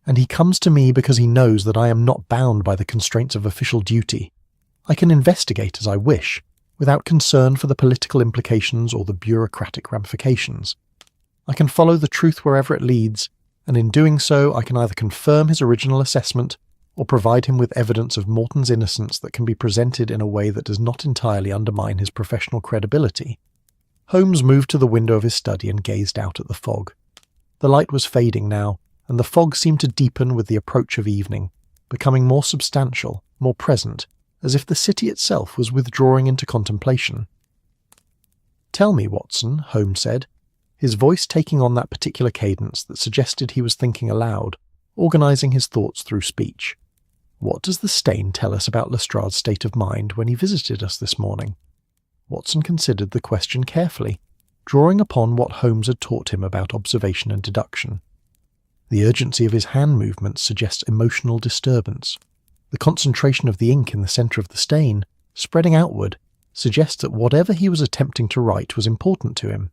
And he comes to me because he knows that I am not bound by the constraints of official duty. I can investigate as I wish, without concern for the political implications or the bureaucratic ramifications. I can follow the truth wherever it leads, and in doing so I can either confirm his original assessment or provide him with evidence of Morton's innocence that can be presented in a way that does not entirely undermine his professional credibility. Holmes moved to the window of his study and gazed out at the fog. The light was fading now, and the fog seemed to deepen with the approach of evening, becoming more substantial, more present, as if the city itself was withdrawing into contemplation. "Tell me, Watson," Holmes said, his voice taking on that particular cadence that suggested he was thinking aloud, organising his thoughts through speech. "What does the stain tell us about Lestrade's state of mind when he visited us this morning?" Watson considered the question carefully, drawing upon what Holmes had taught him about observation and deduction. The urgency of his hand movements suggests emotional disturbance. The concentration of the ink in the centre of the stain, spreading outward, suggests that whatever he was attempting to write was important to him.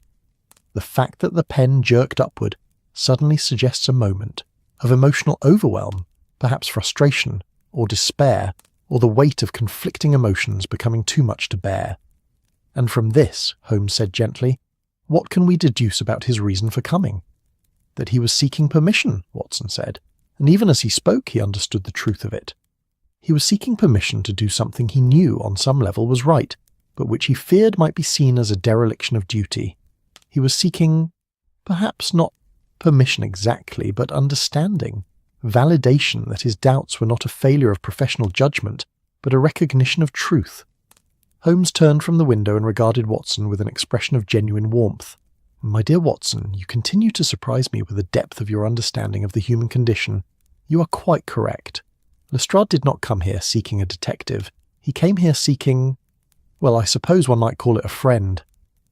The fact that the pen jerked upward suddenly suggests a moment of emotional overwhelm, perhaps frustration or despair, or the weight of conflicting emotions becoming too much to bear. "And from this," Holmes said gently, "what can we deduce about his reason for coming?" "That he was seeking permission," Watson said, and even as he spoke he understood the truth of it. He was seeking permission to do something he knew on some level was right, but which he feared might be seen as a dereliction of duty. He was seeking, perhaps not permission exactly, but understanding, validation that his doubts were not a failure of professional judgment, but a recognition of truth. Holmes turned from the window and regarded Watson with an expression of genuine warmth. "My dear Watson, you continue to surprise me with the depth of your understanding of the human condition. You are quite correct. Lestrade did not come here seeking a detective. He came here seeking, well, I suppose one might call it a friend.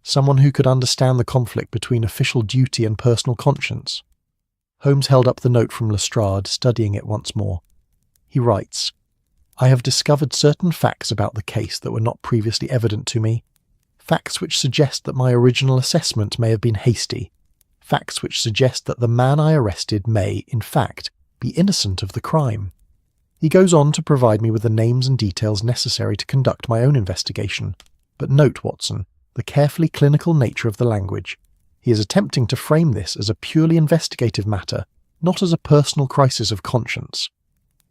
Someone who could understand the conflict between official duty and personal conscience." Holmes held up the note from Lestrade, studying it once more. He writes, "I have discovered certain facts about the case that were not previously evident to me. Facts which suggest that my original assessment may have been hasty. Facts which suggest that the man I arrested may, in fact, be innocent of the crime." He goes on to provide me with the names and details necessary to conduct my own investigation. But note, Watson, the carefully clinical nature of the language. He is attempting to frame this as a purely investigative matter, not as a personal crisis of conscience.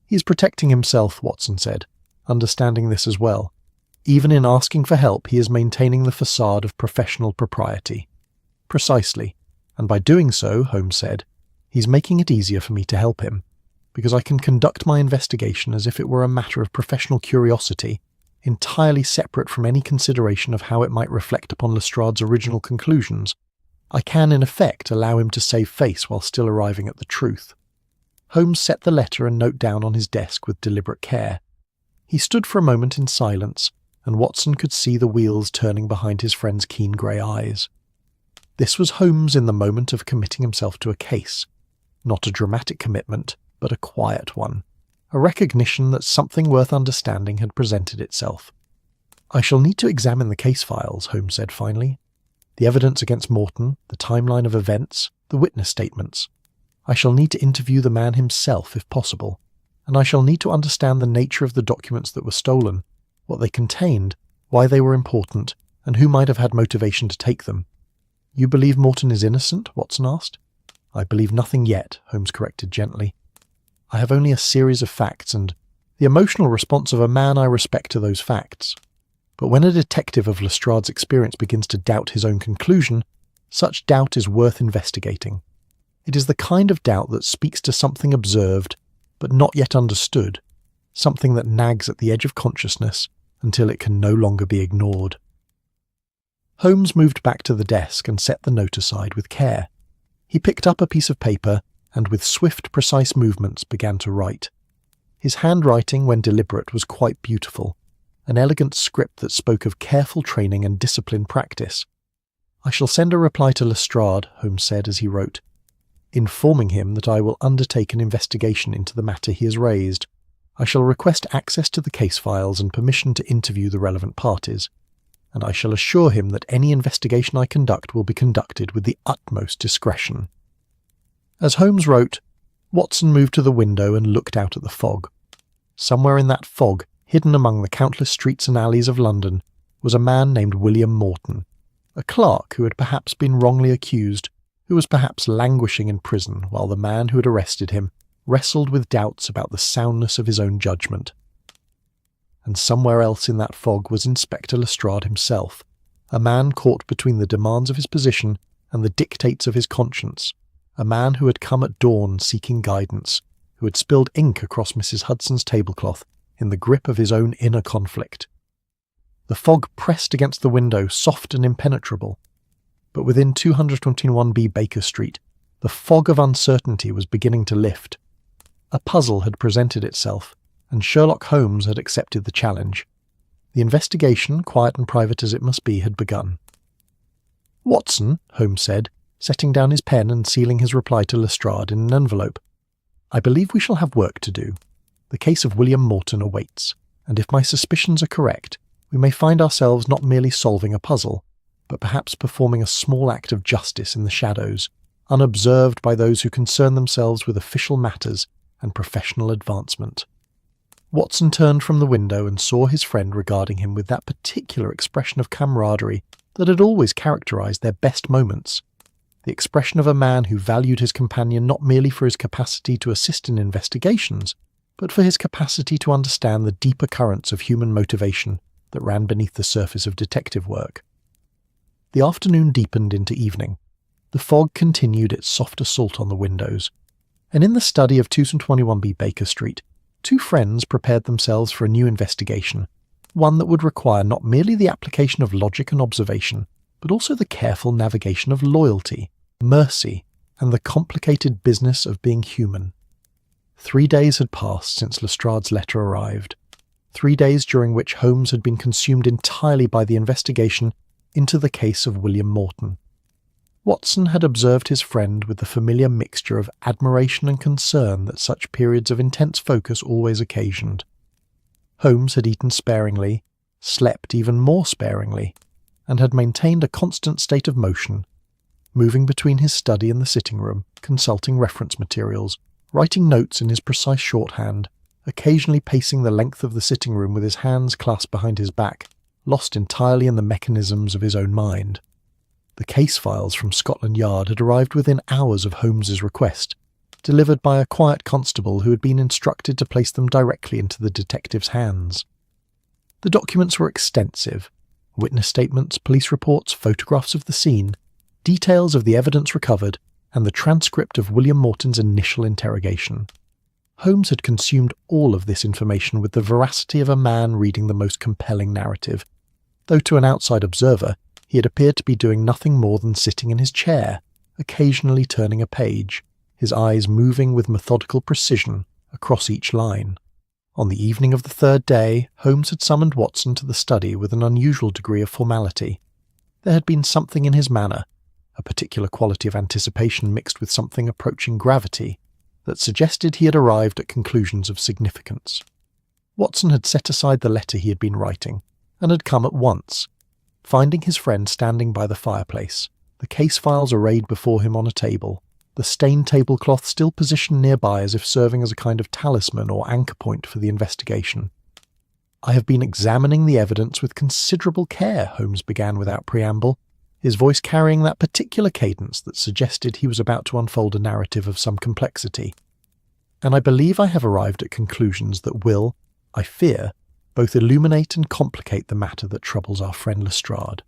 "He is protecting himself," Watson said, understanding this as well. "Even in asking for help, he is maintaining the facade of professional propriety." "Precisely, and by doing so," Holmes said, "he's making it easier for me to help him, because I can conduct my investigation as if it were a matter of professional curiosity, entirely separate from any consideration of how it might reflect upon Lestrade's original conclusions. I can, in effect, allow him to save face while still arriving at the truth." Holmes set the letter and note down on his desk with deliberate care. He stood for a moment in silence, and Watson could see the wheels turning behind his friend's keen grey eyes. This was Holmes in the moment of committing himself to a case. Not a dramatic commitment, but a quiet one. A recognition that something worth understanding had presented itself. "I shall need to examine the case files," Holmes said finally. "The evidence against Morton, the timeline of events, the witness statements. I shall need to interview the man himself if possible, and I shall need to understand the nature of the documents that were stolen, what they contained, why they were important, and who might have had motivation to take them." "You believe Morton is innocent?" Watson asked. "I believe nothing yet," Holmes corrected gently. "I have only a series of facts and the emotional response of a man I respect to those facts. But when a detective of Lestrade's experience begins to doubt his own conclusion, such doubt is worth investigating. It is the kind of doubt that speaks to something observed, but not yet understood, something that nags at the edge of consciousness until it can no longer be ignored." Holmes moved back to the desk and set the note aside with care. He picked up a piece of paper and with swift, precise movements began to write. His handwriting, when deliberate, was quite beautiful, an elegant script that spoke of careful training and disciplined practice. "I shall send a reply to Lestrade," Holmes said as he wrote, "informing him that I will undertake an investigation into the matter he has raised. I shall request access to the case files and permission to interview the relevant parties, and I shall assure him that any investigation I conduct will be conducted with the utmost discretion." As Holmes wrote, Watson moved to the window and looked out at the fog. Somewhere in that fog, hidden among the countless streets and alleys of London, was a man named William Morton, a clerk who had perhaps been wrongly accused, who was perhaps languishing in prison while the man who had arrested him wrestled with doubts about the soundness of his own judgment. And somewhere else in that fog was Inspector Lestrade himself, a man caught between the demands of his position and the dictates of his conscience, a man who had come at dawn seeking guidance, who had spilled ink across Mrs. Hudson's tablecloth in the grip of his own inner conflict. The fog pressed against the window, soft and impenetrable, but within 221B Baker Street, the fog of uncertainty was beginning to lift. A puzzle had presented itself, and Sherlock Holmes had accepted the challenge. The investigation, quiet and private as it must be, had begun. "Watson," Holmes said, setting down his pen and sealing his reply to Lestrade in an envelope, "I believe we shall have work to do. The case of William Morton awaits, and if my suspicions are correct, we may find ourselves not merely solving a puzzle, but perhaps performing a small act of justice in the shadows, unobserved by those who concern themselves with official matters and professional advancement." Watson turned from the window and saw his friend regarding him with that particular expression of camaraderie that had always characterized their best moments, the expression of a man who valued his companion not merely for his capacity to assist in investigations, but for his capacity to understand the deeper currents of human motivation that ran beneath the surface of detective work. The afternoon deepened into evening. The fog continued its soft assault on the windows, and in the study of 221B Baker Street, two friends prepared themselves for a new investigation, one that would require not merely the application of logic and observation, but also the careful navigation of loyalty, mercy, and the complicated business of being human. 3 days had passed since Lestrade's letter arrived, 3 days during which Holmes had been consumed entirely by the investigation into the case of William Morton. Watson had observed his friend with the familiar mixture of admiration and concern that such periods of intense focus always occasioned. Holmes had eaten sparingly, slept even more sparingly, and had maintained a constant state of motion, moving between his study and the sitting room, consulting reference materials, writing notes in his precise shorthand, occasionally pacing the length of the sitting room with his hands clasped behind his back, lost entirely in the mechanisms of his own mind. The case files from Scotland Yard had arrived within hours of Holmes's request, delivered by a quiet constable who had been instructed to place them directly into the detective's hands. The documents were extensive: witness statements, police reports, photographs of the scene, details of the evidence recovered, and the transcript of William Morton's initial interrogation. Holmes had consumed all of this information with the veracity of a man reading the most compelling narrative, though to an outside observer he had appeared to be doing nothing more than sitting in his chair, occasionally turning a page, his eyes moving with methodical precision across each line. On the evening of the third day, Holmes had summoned Watson to the study with an unusual degree of formality. There had been something in his manner, a particular quality of anticipation mixed with something approaching gravity, that suggested he had arrived at conclusions of significance. Watson had set aside the letter he had been writing, and had come at once, finding his friend standing by the fireplace, the case files arrayed before him on a table, the stained tablecloth still positioned nearby as if serving as a kind of talisman or anchor point for the investigation. "I have been examining the evidence with considerable care," Holmes began without preamble, his voice carrying that particular cadence that suggested he was about to unfold a narrative of some complexity. "And I believe I have arrived at conclusions that will, I fear, both illuminate and complicate the matter that troubles our friend Lestrade."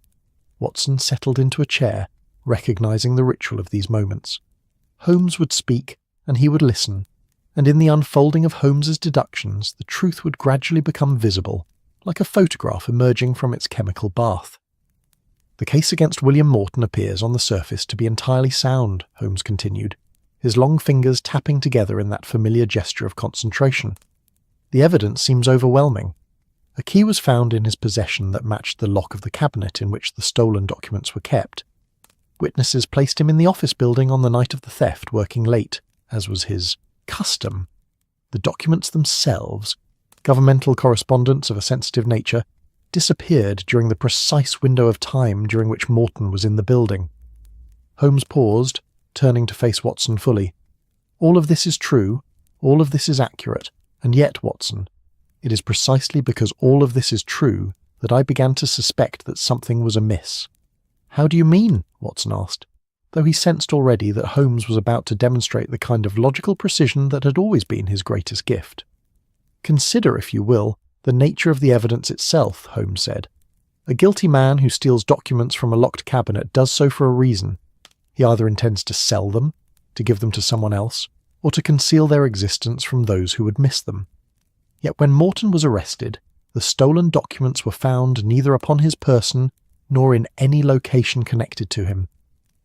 Watson settled into a chair, recognizing the ritual of these moments. Holmes would speak, and he would listen, and in the unfolding of Holmes's deductions the truth would gradually become visible, like a photograph emerging from its chemical bath. "The case against William Morton appears on the surface to be entirely sound," Holmes continued, his long fingers tapping together in that familiar gesture of concentration. "The evidence seems overwhelming. A key was found in his possession that matched the lock of the cabinet in which the stolen documents were kept. Witnesses placed him in the office building on the night of the theft, working late, as was his custom. The documents themselves, governmental correspondence of a sensitive nature, disappeared during the precise window of time during which Morton was in the building." Holmes paused, turning to face Watson fully. "All of this is true, all of this is accurate, and yet, Watson, it is precisely because all of this is true that I began to suspect that something was amiss." "How do you mean?" Watson asked. though he sensed already that Holmes was about to demonstrate the kind of logical precision that had always been his greatest gift. "Consider, if you will, the nature of the evidence itself," Holmes said. "A guilty man who steals documents from a locked cabinet does so for a reason. He either intends to sell them, to give them to someone else, or to conceal their existence from those who would miss them. Yet when Morton was arrested, the stolen documents were found neither upon his person nor in any location connected to him.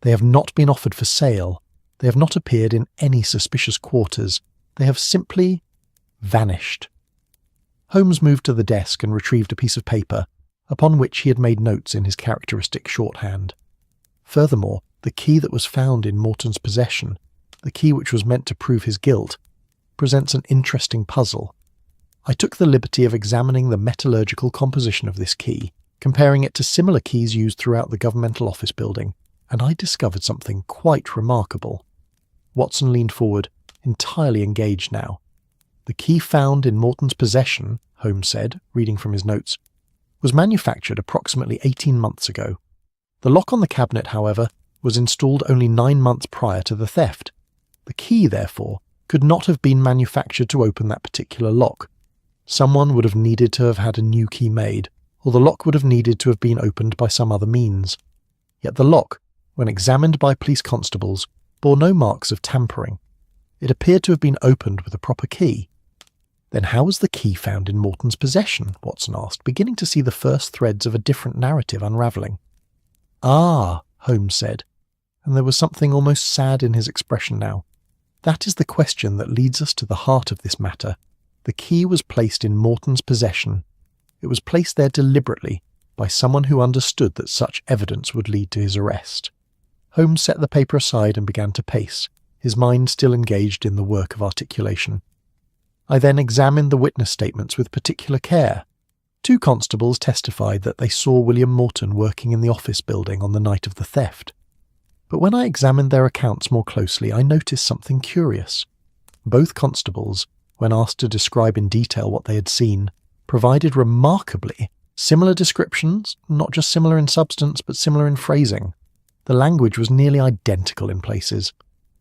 They have not been offered for sale. They have not appeared in any suspicious quarters. They have simply vanished." Holmes moved to the desk and retrieved a piece of paper, upon which he had made notes in his characteristic shorthand. Furthermore, the key that was found in Morton's possession, the key which was meant to prove his guilt, presents an interesting puzzle. I took the liberty of examining the metallurgical composition of this key, comparing it to similar keys used throughout the governmental office building, and I discovered something quite remarkable. Watson leaned forward, entirely engaged now. "The key found in Morton's possession," Holmes said, reading from his notes, "was manufactured approximately 18 months ago. The lock on the cabinet, however, was installed only 9 months prior to the theft. The key, therefore, could not have been manufactured to open that particular lock. Someone would have needed to have had a new key made, or the lock would have needed to have been opened by some other means. Yet the lock, when examined by police constables, bore no marks of tampering. It appeared to have been opened with a proper key." "Then how was the key found in Morton's possession?" Watson asked, beginning to see the first threads of a different narrative unravelling. "Ah," Holmes said, and there was something almost sad in his expression now. "That is the question that leads us to the heart of this matter. The key was placed in Morton's possession. It was placed there deliberately by someone who understood that such evidence would lead to his arrest." Holmes set the paper aside and began to pace, his mind still engaged in the work of articulation. "I then examined the witness statements with particular care. 2 constables testified that they saw William Morton working in the office building on the night of the theft. But when I examined their accounts more closely, I noticed something curious. Both constables, when asked to describe in detail what they had seen, provided remarkably similar descriptions, not just similar in substance, but similar in phrasing. The language was nearly identical in places.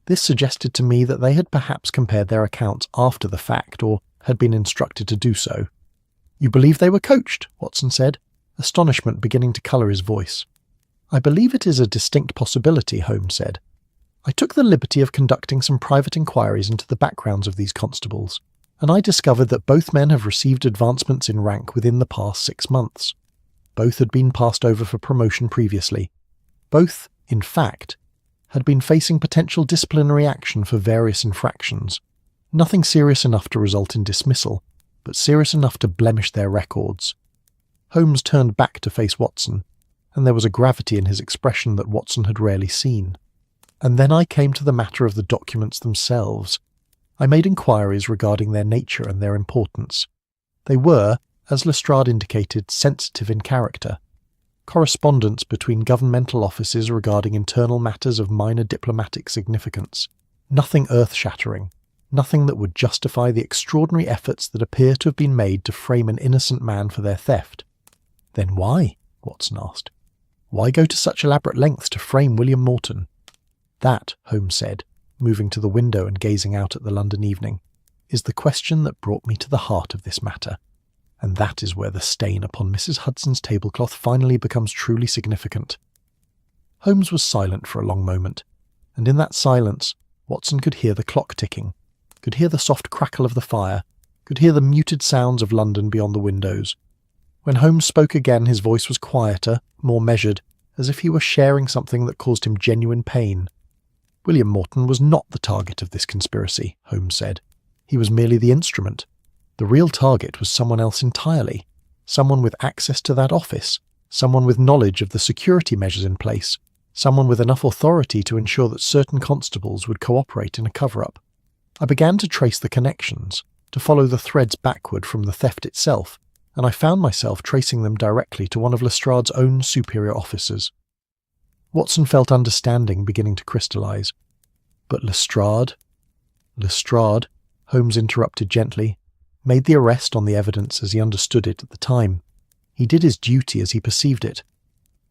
This suggested to me that they had perhaps compared their accounts after the fact, or had been instructed to do so. "You believe they were coached?" Watson said, astonishment beginning to colour his voice. "I believe it is a distinct possibility," Holmes said. "I took the liberty of conducting some private inquiries into the backgrounds of these constables, and I discovered that both men have received advancements in rank within the past 6 months. Both had been passed over for promotion previously. Both, in fact, had been facing potential disciplinary action for various infractions. Nothing serious enough to result in dismissal, but serious enough to blemish their records." Holmes turned back to face Watson, and there was a gravity in his expression that Watson had rarely seen. "And then I came to the matter of the documents themselves. I made inquiries regarding their nature and their importance. They were, as Lestrade indicated, sensitive in character. Correspondence between governmental offices regarding internal matters of minor diplomatic significance. Nothing earth-shattering. Nothing that would justify the extraordinary efforts that appear to have been made to frame an innocent man for their theft." "Then why?" Watson asked. "Why go to such elaborate lengths to frame William Morton?" "That," Holmes said, moving to the window and gazing out at the London evening, "is the question that brought me to the heart of this matter. And that is where the stain upon Mrs. Hudson's tablecloth finally becomes truly significant." Holmes was silent for a long moment, and in that silence Watson could hear the clock ticking, could hear the soft crackle of the fire, could hear the muted sounds of London beyond the windows. When Holmes spoke again, his voice was quieter, more measured, as if he were sharing something that caused him genuine pain. "William Morton was not the target of this conspiracy," Holmes said. "He was merely the instrument. The real target was someone else entirely, someone with access to that office, someone with knowledge of the security measures in place, someone with enough authority to ensure that certain constables would cooperate in a cover-up. I began to trace the connections, to follow the threads backward from the theft itself, and I found myself tracing them directly to one of Lestrade's own superior officers." Watson felt understanding beginning to crystallize. "But Lestrade," Holmes interrupted gently, "made the arrest on the evidence as he understood it at the time. He did his duty as he perceived it.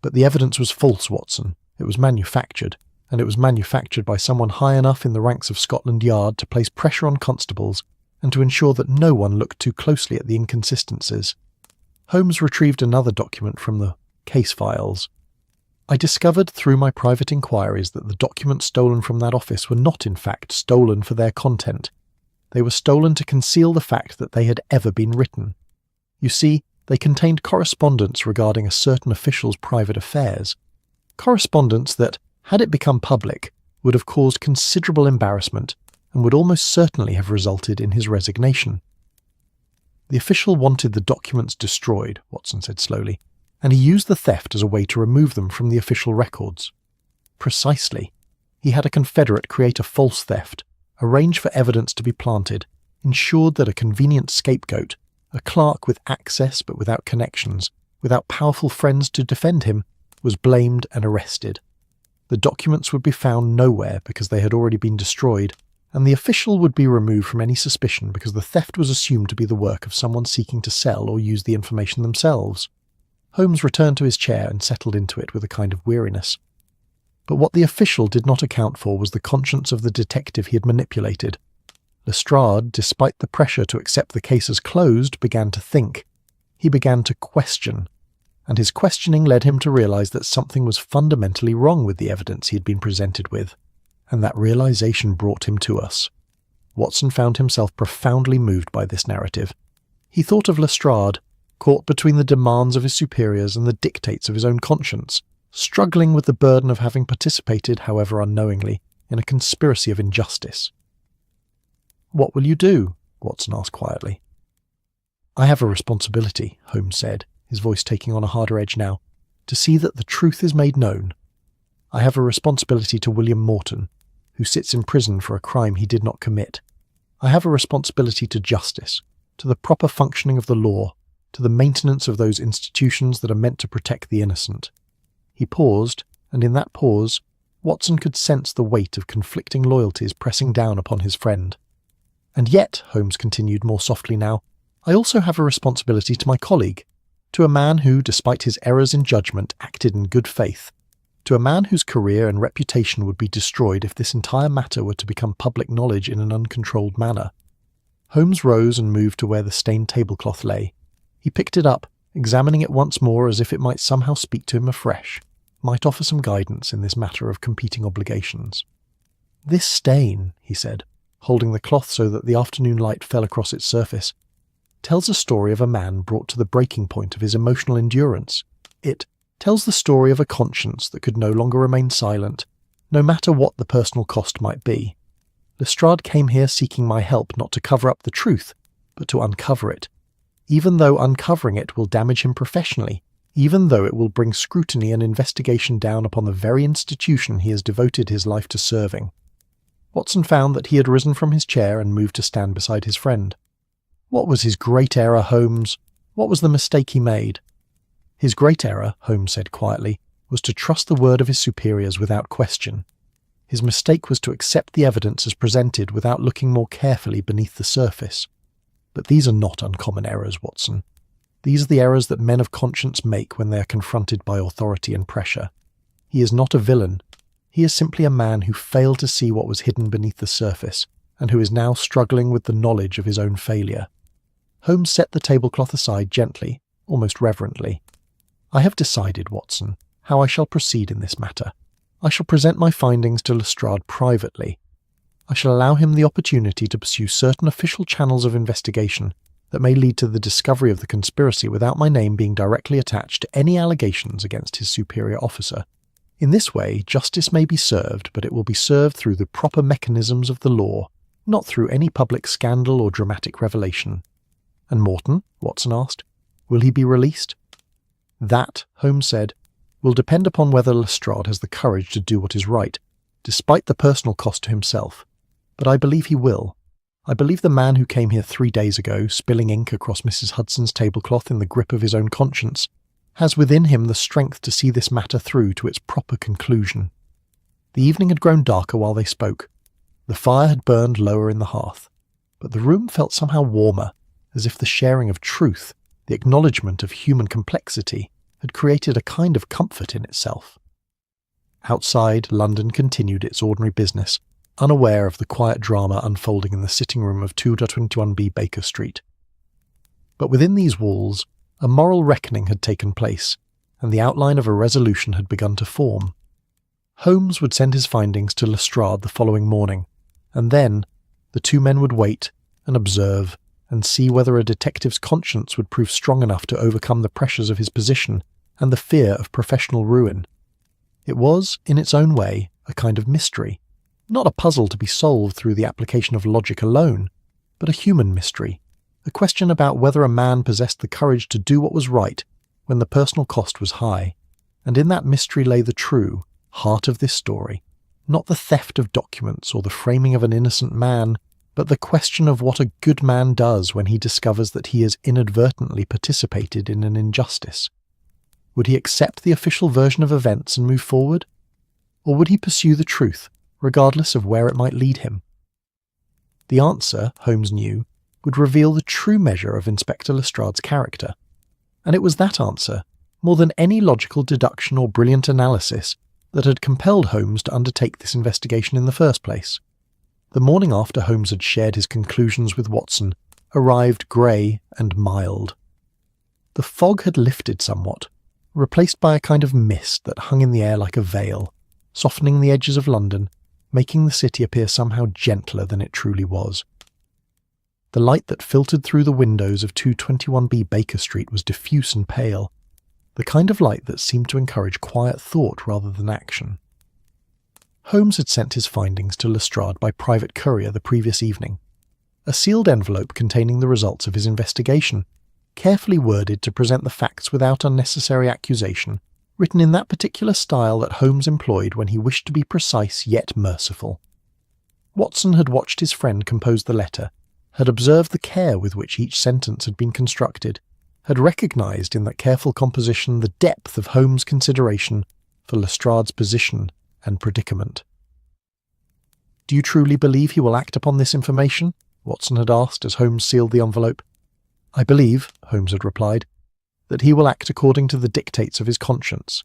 But the evidence was false, Watson. It was manufactured. and it was manufactured by someone high enough in the ranks of Scotland Yard to place pressure on constables and to ensure that no one looked too closely at the inconsistencies. Holmes retrieved another document from the case files. I discovered through my private inquiries that the documents stolen from that office were not in fact stolen for their content. They were stolen to conceal the fact that they had ever been written. You see, they contained correspondence regarding a certain official's private affairs. Correspondence that, had it become public, would have caused considerable embarrassment and would almost certainly have resulted in his resignation. The official wanted the documents destroyed, Watson said slowly, and he used the theft as a way to remove them from the official records. Precisely. He had a confederate create a false theft, arrange for evidence to be planted, ensured that a convenient scapegoat, a clerk with access but without connections, without powerful friends to defend him, was blamed and arrested. The documents would be found nowhere because they had already been destroyed, and the official would be removed from any suspicion because the theft was assumed to be the work of someone seeking to sell or use the information themselves. Holmes returned to his chair and settled into it with a kind of weariness. But what the official did not account for was the conscience of the detective he had manipulated. Lestrade, despite the pressure to accept the case as closed, began to think. He began to question, and his questioning led him to realize that something was fundamentally wrong with the evidence he had been presented with, and that realization brought him to us. Watson found himself profoundly moved by this narrative. He thought of Lestrade, caught between the demands of his superiors and the dictates of his own conscience, struggling with the burden of having participated, however unknowingly, in a conspiracy of injustice. "What will you do?" Watson asked quietly. "I have a responsibility," Holmes said, his voice taking on a harder edge now, "to see that the truth is made known. I have a responsibility to William Morton, who sits in prison for a crime he did not commit. I have a responsibility to justice, to the proper functioning of the law, to the maintenance of those institutions that are meant to protect the innocent." He paused, and in that pause, Watson could sense the weight of conflicting loyalties pressing down upon his friend. "And yet," Holmes continued more softly now, "I also have a responsibility to my colleague, to a man who, despite his errors in judgment, acted in good faith, to a man whose career and reputation would be destroyed if this entire matter were to become public knowledge in an uncontrolled manner." Holmes rose and moved to where the stained tablecloth lay. He picked it up, examining it once more as if it might somehow speak to him afresh, might offer some guidance in this matter of competing obligations. "This stain," he said, holding the cloth so that the afternoon light fell across its surface, "tells a story of a man brought to the breaking point of his emotional endurance. It tells the story of a conscience that could no longer remain silent, no matter what the personal cost might be. Lestrade came here seeking my help not to cover up the truth, but to uncover it. Even though uncovering it will damage him professionally, even though it will bring scrutiny and investigation down upon the very institution he has devoted his life to serving." Watson found that he had risen from his chair and moved to stand beside his friend. "What was his great error, Holmes? What was the mistake he made?" "His great error," Holmes said quietly, "was to trust the word of his superiors without question. His mistake was to accept the evidence as presented without looking more carefully beneath the surface. But these are not uncommon errors, Watson. These are the errors that men of conscience make when they are confronted by authority and pressure. He is not a villain. He is simply a man who failed to see what was hidden beneath the surface, and who is now struggling with the knowledge of his own failure." Holmes set the tablecloth aside gently, almost reverently. "I have decided, Watson, how I shall proceed in this matter. I shall present my findings to Lestrade privately. I shall allow him the opportunity to pursue certain official channels of investigation that may lead to the discovery of the conspiracy without my name being directly attached to any allegations against his superior officer. In this way, justice may be served, but it will be served through the proper mechanisms of the law, not through any public scandal or dramatic revelation." "And Morton?" Watson asked. "Will he be released?" "That," Holmes said, "will depend upon whether Lestrade has the courage to do what is right, despite the personal cost to himself. But I believe he will. I believe the man who came here 3 days ago, spilling ink across Mrs. Hudson's tablecloth in the grip of his own conscience, has within him the strength to see this matter through to its proper conclusion." The evening had grown darker while they spoke. The fire had burned lower in the hearth, but the room felt somehow warmer, as if the sharing of truth, the acknowledgement of human complexity, had created a kind of comfort in itself. Outside, London continued its ordinary business, unaware of the quiet drama unfolding in the sitting room of 221B Baker Street. But within these walls, a moral reckoning had taken place, and the outline of a resolution had begun to form. Holmes would send his findings to Lestrade the following morning, and then the two men would wait and observe and see whether a detective's conscience would prove strong enough to overcome the pressures of his position and the fear of professional ruin. It was, in its own way, a kind of mystery, not a puzzle to be solved through the application of logic alone, but a human mystery, a question about whether a man possessed the courage to do what was right when the personal cost was high, and in that mystery lay the true heart of this story, not the theft of documents or the framing of an innocent man, but the question of what a good man does when he discovers that he has inadvertently participated in an injustice. Would he accept the official version of events and move forward? Or would he pursue the truth, regardless of where it might lead him? The answer, Holmes knew, would reveal the true measure of Inspector Lestrade's character. And it was that answer, more than any logical deduction or brilliant analysis, that had compelled Holmes to undertake this investigation in the first place. The morning after Holmes had shared his conclusions with Watson arrived grey and mild. The fog had lifted somewhat, replaced by a kind of mist that hung in the air like a veil, softening the edges of London, making the city appear somehow gentler than it truly was. The light that filtered through the windows of 221B Baker Street was diffuse and pale, the kind of light that seemed to encourage quiet thought rather than action. Holmes had sent his findings to Lestrade by private courier the previous evening, a sealed envelope containing the results of his investigation, carefully worded to present the facts without unnecessary accusation, written in that particular style that Holmes employed when he wished to be precise yet merciful. Watson had watched his friend compose the letter, had observed the care with which each sentence had been constructed, had recognised in that careful composition the depth of Holmes' consideration for Lestrade's position and predicament. "Do you truly believe he will act upon this information?" Watson had asked as Holmes sealed the envelope. "I believe," Holmes had replied, "that he will act according to the dictates of his conscience.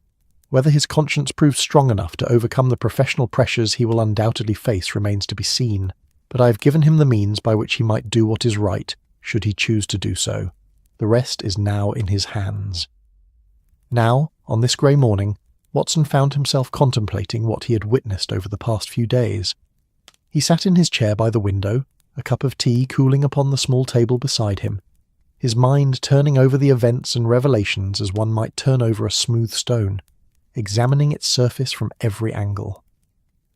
Whether his conscience proves strong enough to overcome the professional pressures he will undoubtedly face remains to be seen, but I have given him the means by which he might do what is right, should he choose to do so. The rest is now in his hands." Now, on this grey morning, Watson found himself contemplating what he had witnessed over the past few days. He sat in his chair by the window, a cup of tea cooling upon the small table beside him, his mind turning over the events and revelations as one might turn over a smooth stone, examining its surface from every angle.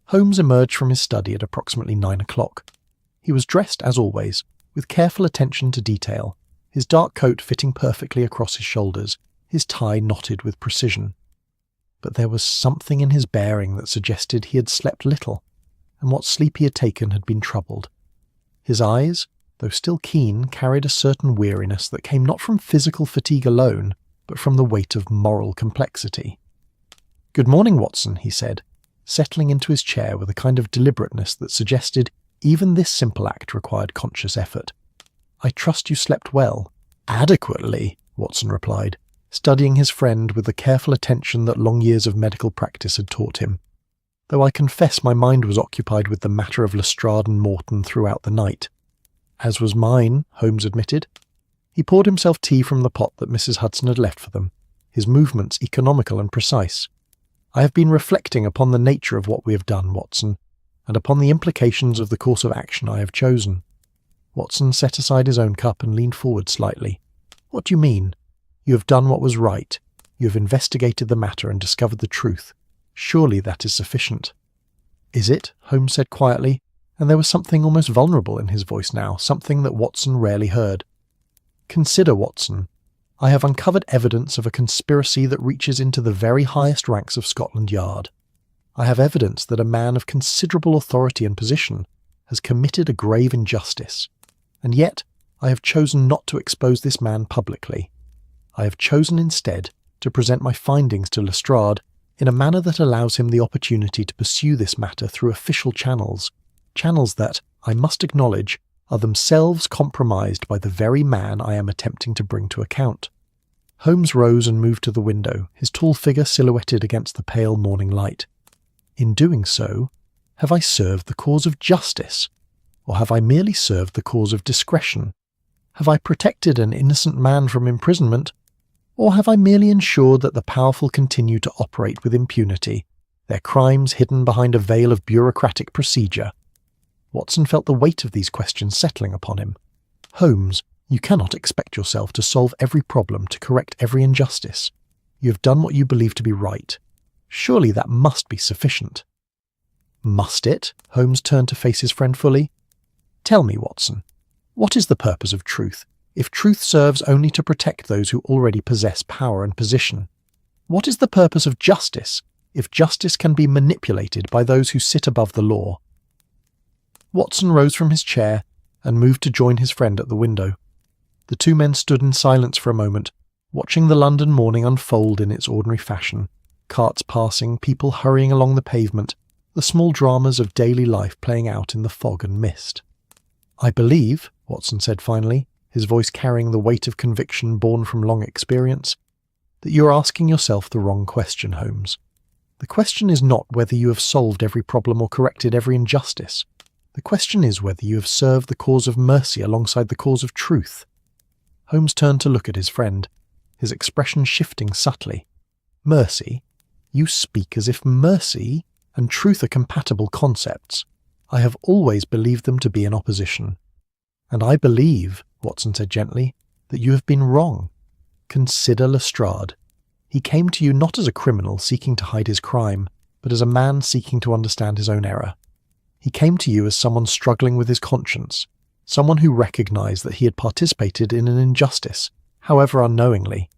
Holmes emerged from his study at approximately 9 o'clock. He was dressed, as always, with careful attention to detail, his dark coat fitting perfectly across his shoulders, his tie knotted with precision. But there was something in his bearing that suggested he had slept little, and what sleep he had taken had been troubled. His eyes, though still keen, carried a certain weariness that came not from physical fatigue alone, but from the weight of moral complexity. "Good morning, Watson," he said, settling into his chair with a kind of deliberateness that suggested even this simple act required conscious effort. "I trust you slept well." "Adequately," Watson replied, studying his friend with the careful attention that long years of medical practice had taught him, "though I confess my mind was occupied with the matter of Lestrade and Morton throughout the night." "As was mine," Holmes admitted. He poured himself tea from the pot that Mrs. Hudson had left for them, his movements economical and precise. "I have been reflecting upon the nature of what we have done, Watson, and upon the implications of the course of action I have chosen." Watson set aside his own cup and leaned forward slightly. "What do you mean? You have done what was right. You have investigated the matter and discovered the truth. Surely that is sufficient." "Is it?" Holmes said quietly, and there was something almost vulnerable in his voice now, something that Watson rarely heard. "Consider, Watson. I have uncovered evidence of a conspiracy that reaches into the very highest ranks of Scotland Yard. I have evidence that a man of considerable authority and position has committed a grave injustice, and yet I have chosen not to expose this man publicly. I have chosen instead to present my findings to Lestrade in a manner that allows him the opportunity to pursue this matter through official channels that, I must acknowledge, are themselves compromised by the very man I am attempting to bring to account." Holmes rose and moved to the window, his tall figure silhouetted against the pale morning light. In doing so, have I served the cause of justice, or have I merely served the cause of discretion? Have I protected an innocent man from imprisonment, or have I merely ensured that the powerful continue to operate with impunity, their crimes hidden behind a veil of bureaucratic procedure? Watson felt the weight of these questions settling upon him. Holmes, you cannot expect yourself to solve every problem, to correct every injustice. You have done what you believe to be right. Surely that must be sufficient. Must it? Holmes turned to face his friend fully. Tell me, Watson, what is the purpose of truth, if truth serves only to protect those who already possess power and position? What is the purpose of justice, if justice can be manipulated by those who sit above the law? Watson rose from his chair and moved to join his friend at the window. The two men stood in silence for a moment, watching the London morning unfold in its ordinary fashion, carts passing, people hurrying along the pavement, the small dramas of daily life playing out in the fog and mist. I believe, Watson said finally, his voice carrying the weight of conviction born from long experience, that you are asking yourself the wrong question, Holmes. The question is not whether you have solved every problem or corrected every injustice. The question is whether you have served the cause of mercy alongside the cause of truth. Holmes turned to look at his friend, his expression shifting subtly. Mercy? You speak as if mercy and truth are compatible concepts. I have always believed them to be in opposition. And I believe, Watson said gently, that you have been wrong. Consider Lestrade. He came to you not as a criminal seeking to hide his crime, but as a man seeking to understand his own error. He came to you as someone struggling with his conscience, someone who recognized that he had participated in an injustice, however unknowingly.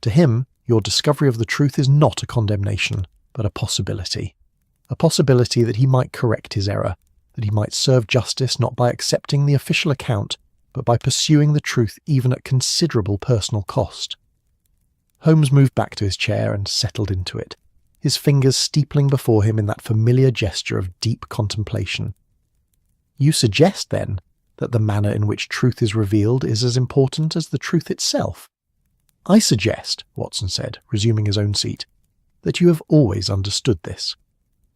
To him, your discovery of the truth is not a condemnation, but a possibility. A possibility that he might correct his error, that he might serve justice not by accepting the official account, but by pursuing the truth even at considerable personal cost. Holmes moved back to his chair and settled into it, his fingers steepling before him in that familiar gesture of deep contemplation. You suggest, then, that the manner in which truth is revealed is as important as the truth itself? I suggest, Watson said, resuming his own seat, that you have always understood this.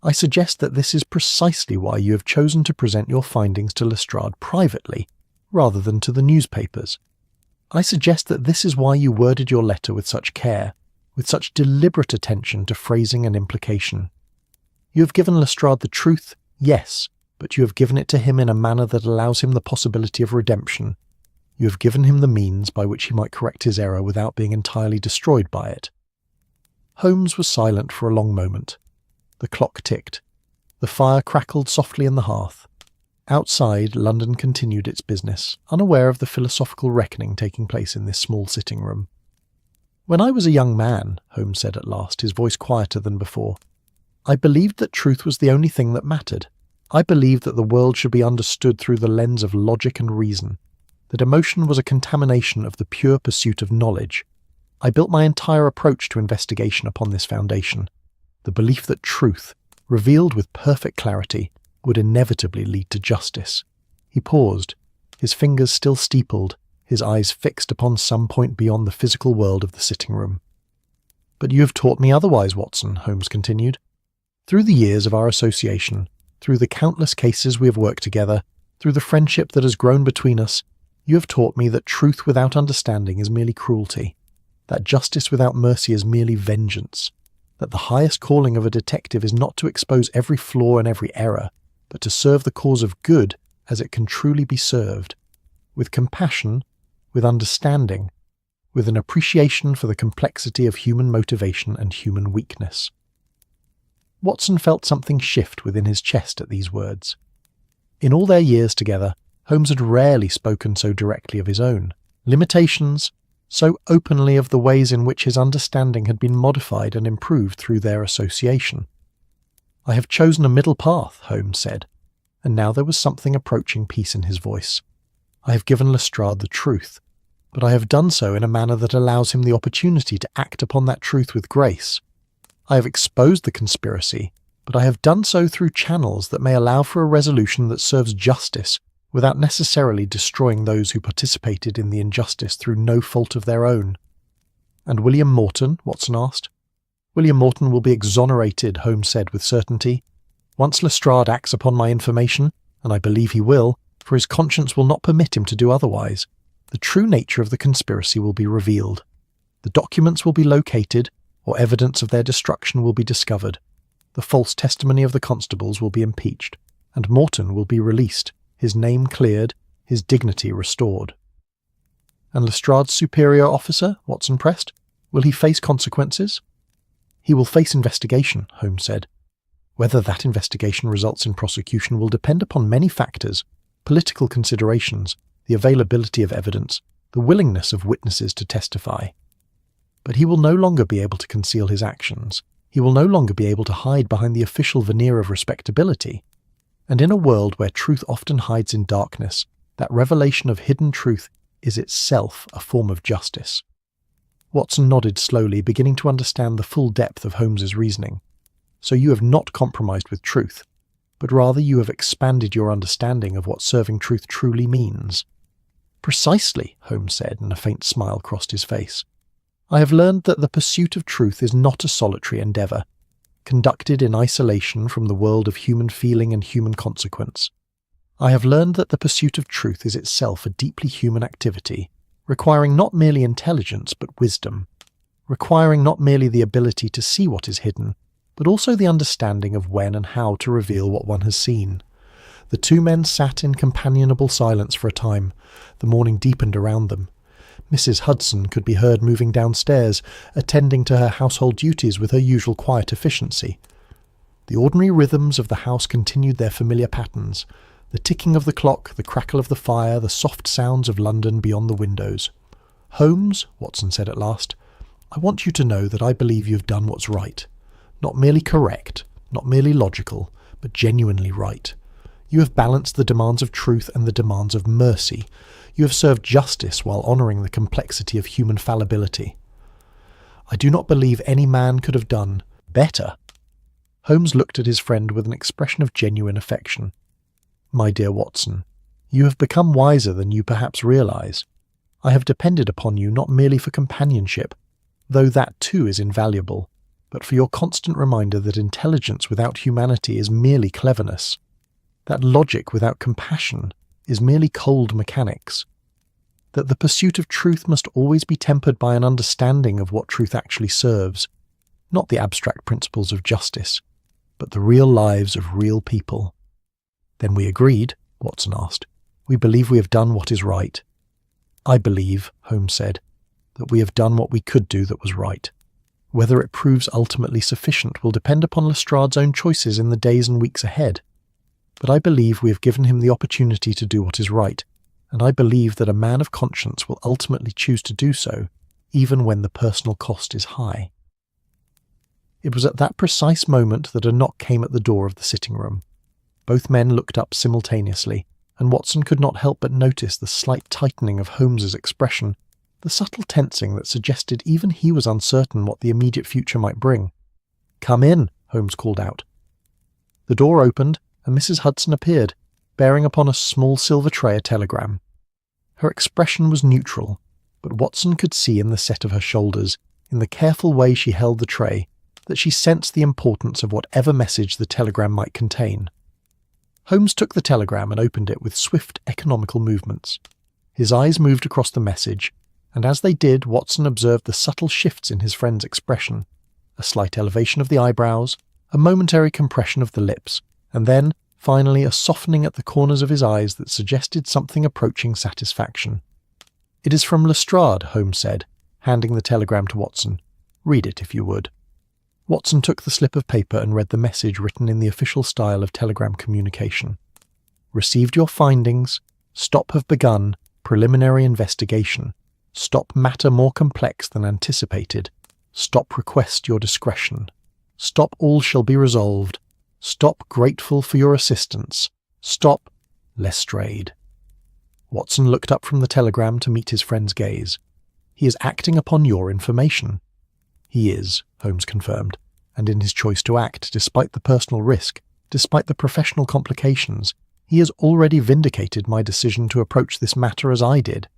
I suggest that this is precisely why you have chosen to present your findings to Lestrade privately, rather than to the newspapers. I suggest that this is why you worded your letter with such care, with such deliberate attention to phrasing and implication. You have given Lestrade the truth, yes, but you have given it to him in a manner that allows him the possibility of redemption. You have given him the means by which he might correct his error without being entirely destroyed by it. Holmes was silent for a long moment. The clock ticked. The fire crackled softly in the hearth. Outside, London continued its business, unaware of the philosophical reckoning taking place in this small sitting room. When I was a young man, Holmes said at last, his voice quieter than before, I believed that truth was the only thing that mattered. I believed that the world should be understood through the lens of logic and reason, that emotion was a contamination of the pure pursuit of knowledge. I built my entire approach to investigation upon this foundation, the belief that truth, revealed with perfect clarity, would inevitably lead to justice. He paused, his fingers still steepled, his eyes fixed upon some point beyond the physical world of the sitting room. But you have taught me otherwise, Watson, Holmes continued. Through the years of our association, through the countless cases we have worked together, through the friendship that has grown between us, you have taught me that truth without understanding is merely cruelty, that justice without mercy is merely vengeance, that the highest calling of a detective is not to expose every flaw and every error, but to serve the cause of good as it can truly be served, with compassion, with understanding, with an appreciation for the complexity of human motivation and human weakness. Watson felt something shift within his chest at these words. In all their years together, Holmes had rarely spoken so directly of his own limitations, so openly of the ways in which his understanding had been modified and improved through their association. I have chosen a middle path, Holmes said, and now there was something approaching peace in his voice. I have given Lestrade the truth, but I have done so in a manner that allows him the opportunity to act upon that truth with grace. I have exposed the conspiracy, but I have done so through channels that may allow for a resolution that serves justice without necessarily destroying those who participated in the injustice through no fault of their own. And William Morton, Watson asked. William Morton will be exonerated, Holmes said with certainty. Once Lestrade acts upon my information, and I believe he will, for his conscience will not permit him to do otherwise, the true nature of the conspiracy will be revealed. The documents will be located, or evidence of their destruction will be discovered. The false testimony of the constables will be impeached, and Morton will be released, his name cleared, his dignity restored. And Lestrade's superior officer, Watson pressed, will he face consequences? He will face investigation, Holmes said. Whether that investigation results in prosecution will depend upon many factors: political considerations, the availability of evidence, the willingness of witnesses to testify. But he will no longer be able to conceal his actions. He will no longer be able to hide behind the official veneer of respectability. And in a world where truth often hides in darkness, that revelation of hidden truth is itself a form of justice. Watson nodded slowly, beginning to understand the full depth of Holmes's reasoning. So you have not compromised with truth, but rather you have expanded your understanding of what serving truth truly means. Precisely, Holmes said, and a faint smile crossed his face. I have learned that the pursuit of truth is not a solitary endeavour, conducted in isolation from the world of human feeling and human consequence. I have learned that the pursuit of truth is itself a deeply human activity, requiring not merely intelligence but wisdom, requiring not merely the ability to see what is hidden, but also the understanding of when and how to reveal what one has seen. The two men sat in companionable silence for a time. The morning deepened around them. Mrs. Hudson could be heard moving downstairs, attending to her household duties with her usual quiet efficiency. The ordinary rhythms of the house continued their familiar patterns: the ticking of the clock, the crackle of the fire, the soft sounds of London beyond the windows. "Holmes," Watson said at last, "I want you to know that I believe you have done what's right. Not merely correct, not merely logical, but genuinely right. You have balanced the demands of truth and the demands of mercy. You have served justice while honouring the complexity of human fallibility. I do not believe any man could have done better." Holmes looked at his friend with an expression of genuine affection. "My dear Watson, you have become wiser than you perhaps realise. I have depended upon you not merely for companionship, though that too is invaluable, but for your constant reminder that intelligence without humanity is merely cleverness, that logic without compassion is merely cold mechanics, that the pursuit of truth must always be tempered by an understanding of what truth actually serves, not the abstract principles of justice, but the real lives of real people." "Then we agreed?" Watson asked. "We believe we have done what is right." "I believe," Holmes said, "that we have done what we could do that was right. Whether it proves ultimately sufficient will depend upon Lestrade's own choices in the days and weeks ahead. But I believe we have given him the opportunity to do what is right, and I believe that a man of conscience will ultimately choose to do so, even when the personal cost is high." It was at that precise moment that a knock came at the door of the sitting room. Both men looked up simultaneously, and Watson could not help but notice the slight tightening of Holmes's expression, the subtle tensing that suggested even he was uncertain what the immediate future might bring. "Come in," Holmes called out. The door opened, and Mrs. Hudson appeared, bearing upon a small silver tray a telegram. Her expression was neutral, but Watson could see in the set of her shoulders, in the careful way she held the tray, that she sensed the importance of whatever message the telegram might contain. Holmes took the telegram and opened it with swift, economical movements. His eyes moved across the message, and as they did, Watson observed the subtle shifts in his friend's expression, a slight elevation of the eyebrows, a momentary compression of the lips, and then, finally, a softening at the corners of his eyes that suggested something approaching satisfaction. "It is from Lestrade," Holmes said, handing the telegram to Watson. "Read it, if you would." Watson took the slip of paper and read the message written in the official style of telegram communication. "Received your findings. Stop have begun. Preliminary investigation. Stop matter more complex than anticipated. Stop request your discretion. Stop all shall be resolved. Stop grateful for your assistance. Stop Lestrade." Watson looked up from the telegram to meet his friend's gaze. "He is acting upon your information." "He is," Holmes confirmed, "and in his choice to act, despite the personal risk, despite the professional complications, he has already vindicated my decision to approach this matter as I did.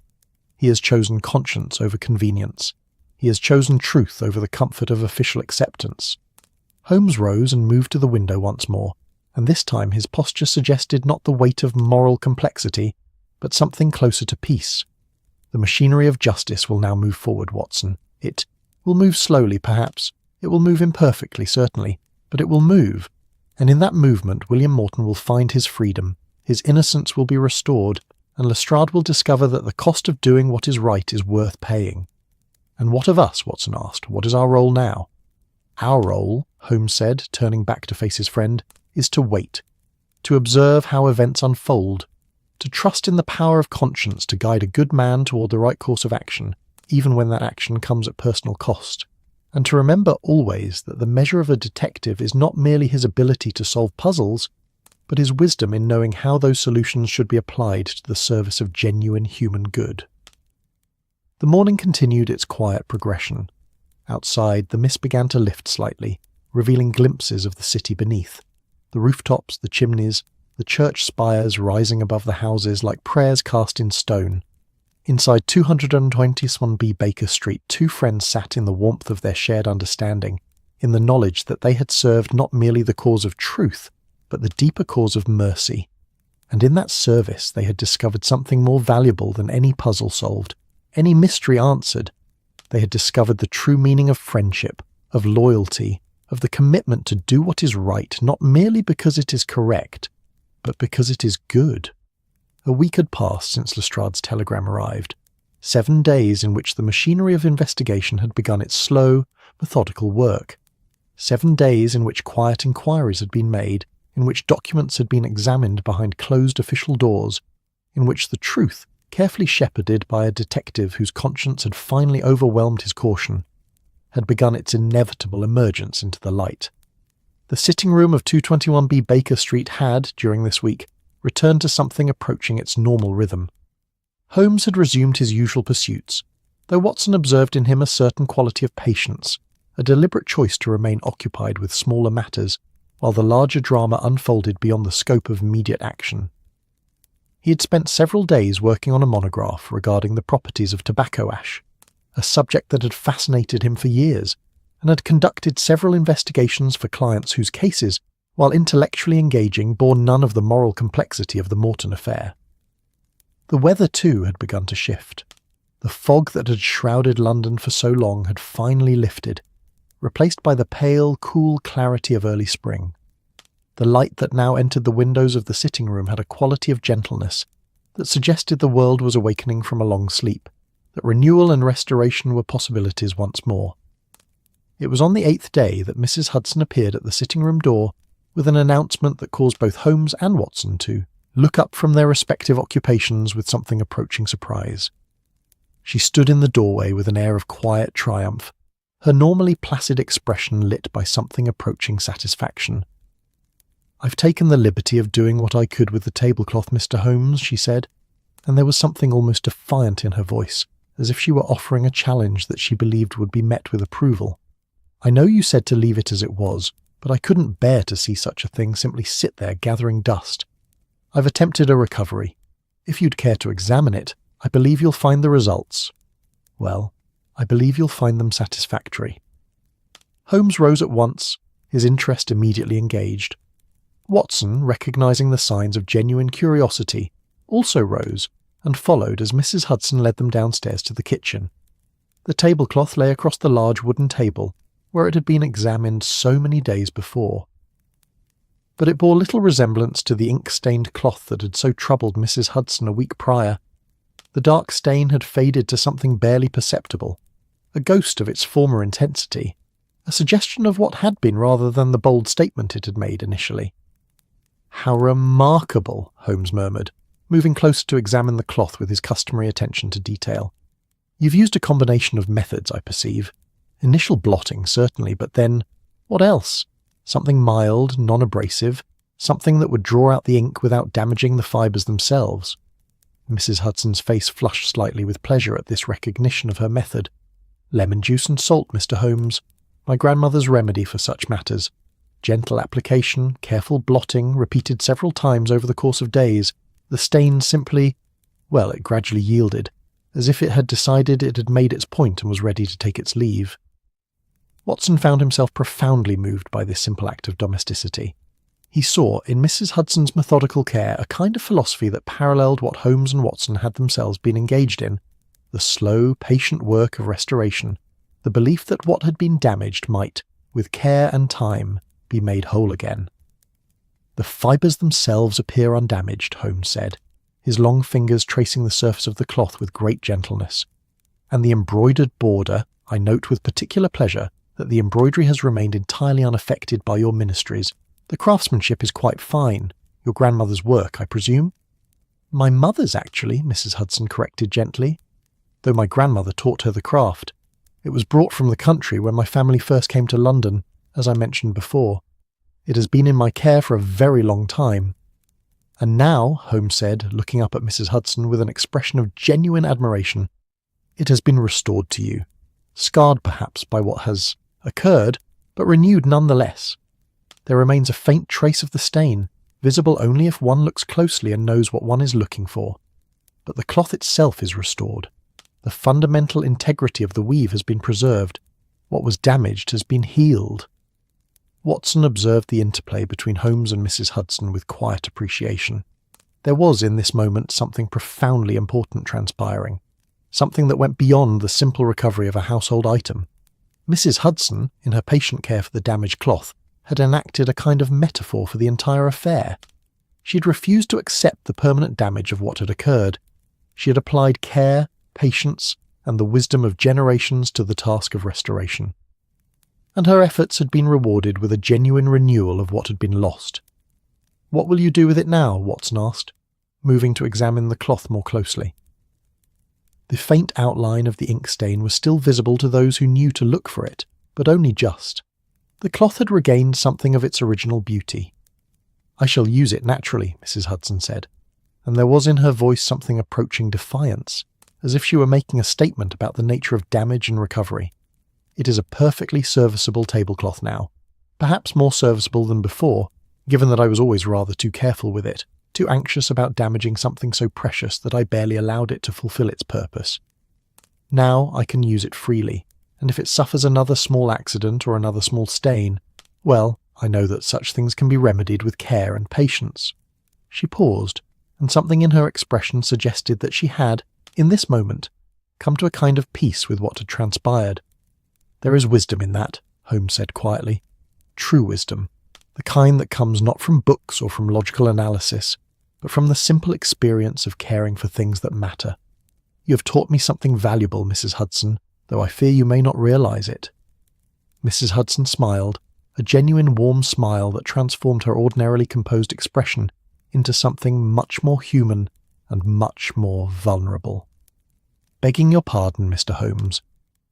He has chosen conscience over convenience. He has chosen truth over the comfort of official acceptance." Holmes rose and moved to the window once more, and this time his posture suggested not the weight of moral complexity, but something closer to peace. The machinery of justice will now move forward, Watson. It will move slowly, perhaps. It will move imperfectly, certainly, but it will move. And in that movement, William Morton will find his freedom, his innocence will be restored, and Lestrade will discover that the cost of doing what is right is worth paying. And what of us? Watson asked. What is our role now? Our role, Holmes said, turning back to face his friend, is to wait, to observe how events unfold, to trust in the power of conscience to guide a good man toward the right course of action, even when that action comes at personal cost, and to remember always that the measure of a detective is not merely his ability to solve puzzles, but his wisdom in knowing how those solutions should be applied to the service of genuine human good. The morning continued its quiet progression. Outside, the mist began to lift slightly, revealing glimpses of the city beneath. The rooftops, the chimneys, the church spires rising above the houses like prayers cast in stone. Inside 221B Baker Street, two friends sat in the warmth of their shared understanding, in the knowledge that they had served not merely the cause of truth, but the deeper cause of mercy. And in that service they had discovered something more valuable than any puzzle solved, any mystery answered. They had discovered the true meaning of friendship, of loyalty, of the commitment to do what is right, not merely because it is correct, but because it is good. A week had passed since Lestrade's telegram arrived. 7 days in which the machinery of investigation had begun its slow, methodical work. 7 days in which quiet inquiries had been made, in which documents had been examined behind closed official doors, in which the truth, carefully shepherded by a detective whose conscience had finally overwhelmed his caution, had begun its inevitable emergence into the light. The sitting room of 221B Baker Street had, during this week, returned to something approaching its normal rhythm. Holmes had resumed his usual pursuits, though Watson observed in him a certain quality of patience, a deliberate choice to remain occupied with smaller matters, while the larger drama unfolded beyond the scope of immediate action. He had spent several days working on a monograph regarding the properties of tobacco ash, a subject that had fascinated him for years, and had conducted several investigations for clients whose cases, while intellectually engaging, bore none of the moral complexity of the Morton affair. The weather, too, had begun to shift. The fog that had shrouded London for so long had finally lifted, replaced by the pale, cool clarity of early spring. The light that now entered the windows of the sitting room had a quality of gentleness that suggested the world was awakening from a long sleep, that renewal and restoration were possibilities once more. It was on the 8th day that Mrs. Hudson appeared at the sitting-room door with an announcement that caused both Holmes and Watson to look up from their respective occupations with something approaching surprise. She stood in the doorway with an air of quiet triumph, her normally placid expression lit by something approaching satisfaction. "I've taken the liberty of doing what I could with the tablecloth, Mr. Holmes," she said, and there was something almost defiant in her voice, as if she were offering a challenge that she believed would be met with approval. "I know you said to leave it as it was, but I couldn't bear to see such a thing simply sit there gathering dust. I've attempted a recovery. If you'd care to examine it, I believe you'll find the results. Well, I believe you'll find them satisfactory." Holmes rose at once, his interest immediately engaged. Watson, recognizing the signs of genuine curiosity, also rose and followed as Mrs. Hudson led them downstairs to the kitchen. The tablecloth lay across the large wooden table, where it had been examined so many days before. But it bore little resemblance to the ink-stained cloth that had so troubled Mrs. Hudson a week prior. The dark stain had faded to something barely perceptible, a ghost of its former intensity, a suggestion of what had been rather than the bold statement it had made initially. "How remarkable," Holmes murmured, moving closer to examine the cloth with his customary attention to detail. "You've used a combination of methods, I perceive. Initial blotting, certainly, but then, what else? Something mild, non-abrasive, something that would draw out the ink without damaging the fibres themselves." Mrs. Hudson's face flushed slightly with pleasure at this recognition of her method. "Lemon juice and salt, Mr. Holmes. My grandmother's remedy for such matters. Gentle application, careful blotting, repeated several times over the course of days. The stain simply, well, it gradually yielded, as if it had decided it had made its point and was ready to take its leave." Watson found himself profoundly moved by this simple act of domesticity. He saw in Mrs. Hudson's methodical care a kind of philosophy that paralleled what Holmes and Watson had themselves been engaged in, the slow, patient work of restoration, the belief that what had been damaged might, with care and time, be made whole again. "The fibres themselves appear undamaged," Holmes said, his long fingers tracing the surface of the cloth with great gentleness. "And the embroidered border, I note with particular pleasure that the embroidery has remained entirely unaffected by your ministries. The craftsmanship is quite fine. Your grandmother's work, I presume?" "My mother's, actually," Mrs. Hudson corrected gently, "though my grandmother taught her the craft. It was brought from the country when my family first came to London, as I mentioned before. It has been in my care for a very long time." "And now," Holmes said, looking up at Mrs. Hudson with an expression of genuine admiration, "it has been restored to you, scarred perhaps by what has occurred, but renewed none the less. There remains a faint trace of the stain, visible only if one looks closely and knows what one is looking for. But the cloth itself is restored. The fundamental integrity of the weave has been preserved. What was damaged has been healed." Watson observed the interplay between Holmes and Mrs. Hudson with quiet appreciation. There was in this moment something profoundly important transpiring, something that went beyond the simple recovery of a household item. Mrs. Hudson, in her patient care for the damaged cloth, had enacted a kind of metaphor for the entire affair. She had refused to accept the permanent damage of what had occurred. She had applied care, patience, and the wisdom of generations to the task of restoration. And her efforts had been rewarded with a genuine renewal of what had been lost. "What will you do with it now?" Watson asked, moving to examine the cloth more closely. The faint outline of the ink stain was still visible to those who knew to look for it, but only just. The cloth had regained something of its original beauty. "I shall use it naturally," Mrs. Hudson said, and there was in her voice something approaching defiance, as if she were making a statement about the nature of damage and recovery. "It is a perfectly serviceable tablecloth now, perhaps more serviceable than before, given that I was always rather too careful with it, too anxious about damaging something so precious that I barely allowed it to fulfill its purpose. Now I can use it freely, and if it suffers another small accident or another small stain, well, I know that such things can be remedied with care and patience." She paused, and something in her expression suggested that she had, in this moment, come to a kind of peace with what had transpired. "There is wisdom in that," Holmes said quietly. "True wisdom, the kind that comes not from books or from logical analysis, but from the simple experience of caring for things that matter. You have taught me something valuable, Mrs. Hudson, though I fear you may not realize it." Mrs. Hudson smiled, a genuine warm smile that transformed her ordinarily composed expression into something much more human and much more vulnerable. "Begging your pardon, Mr. Holmes,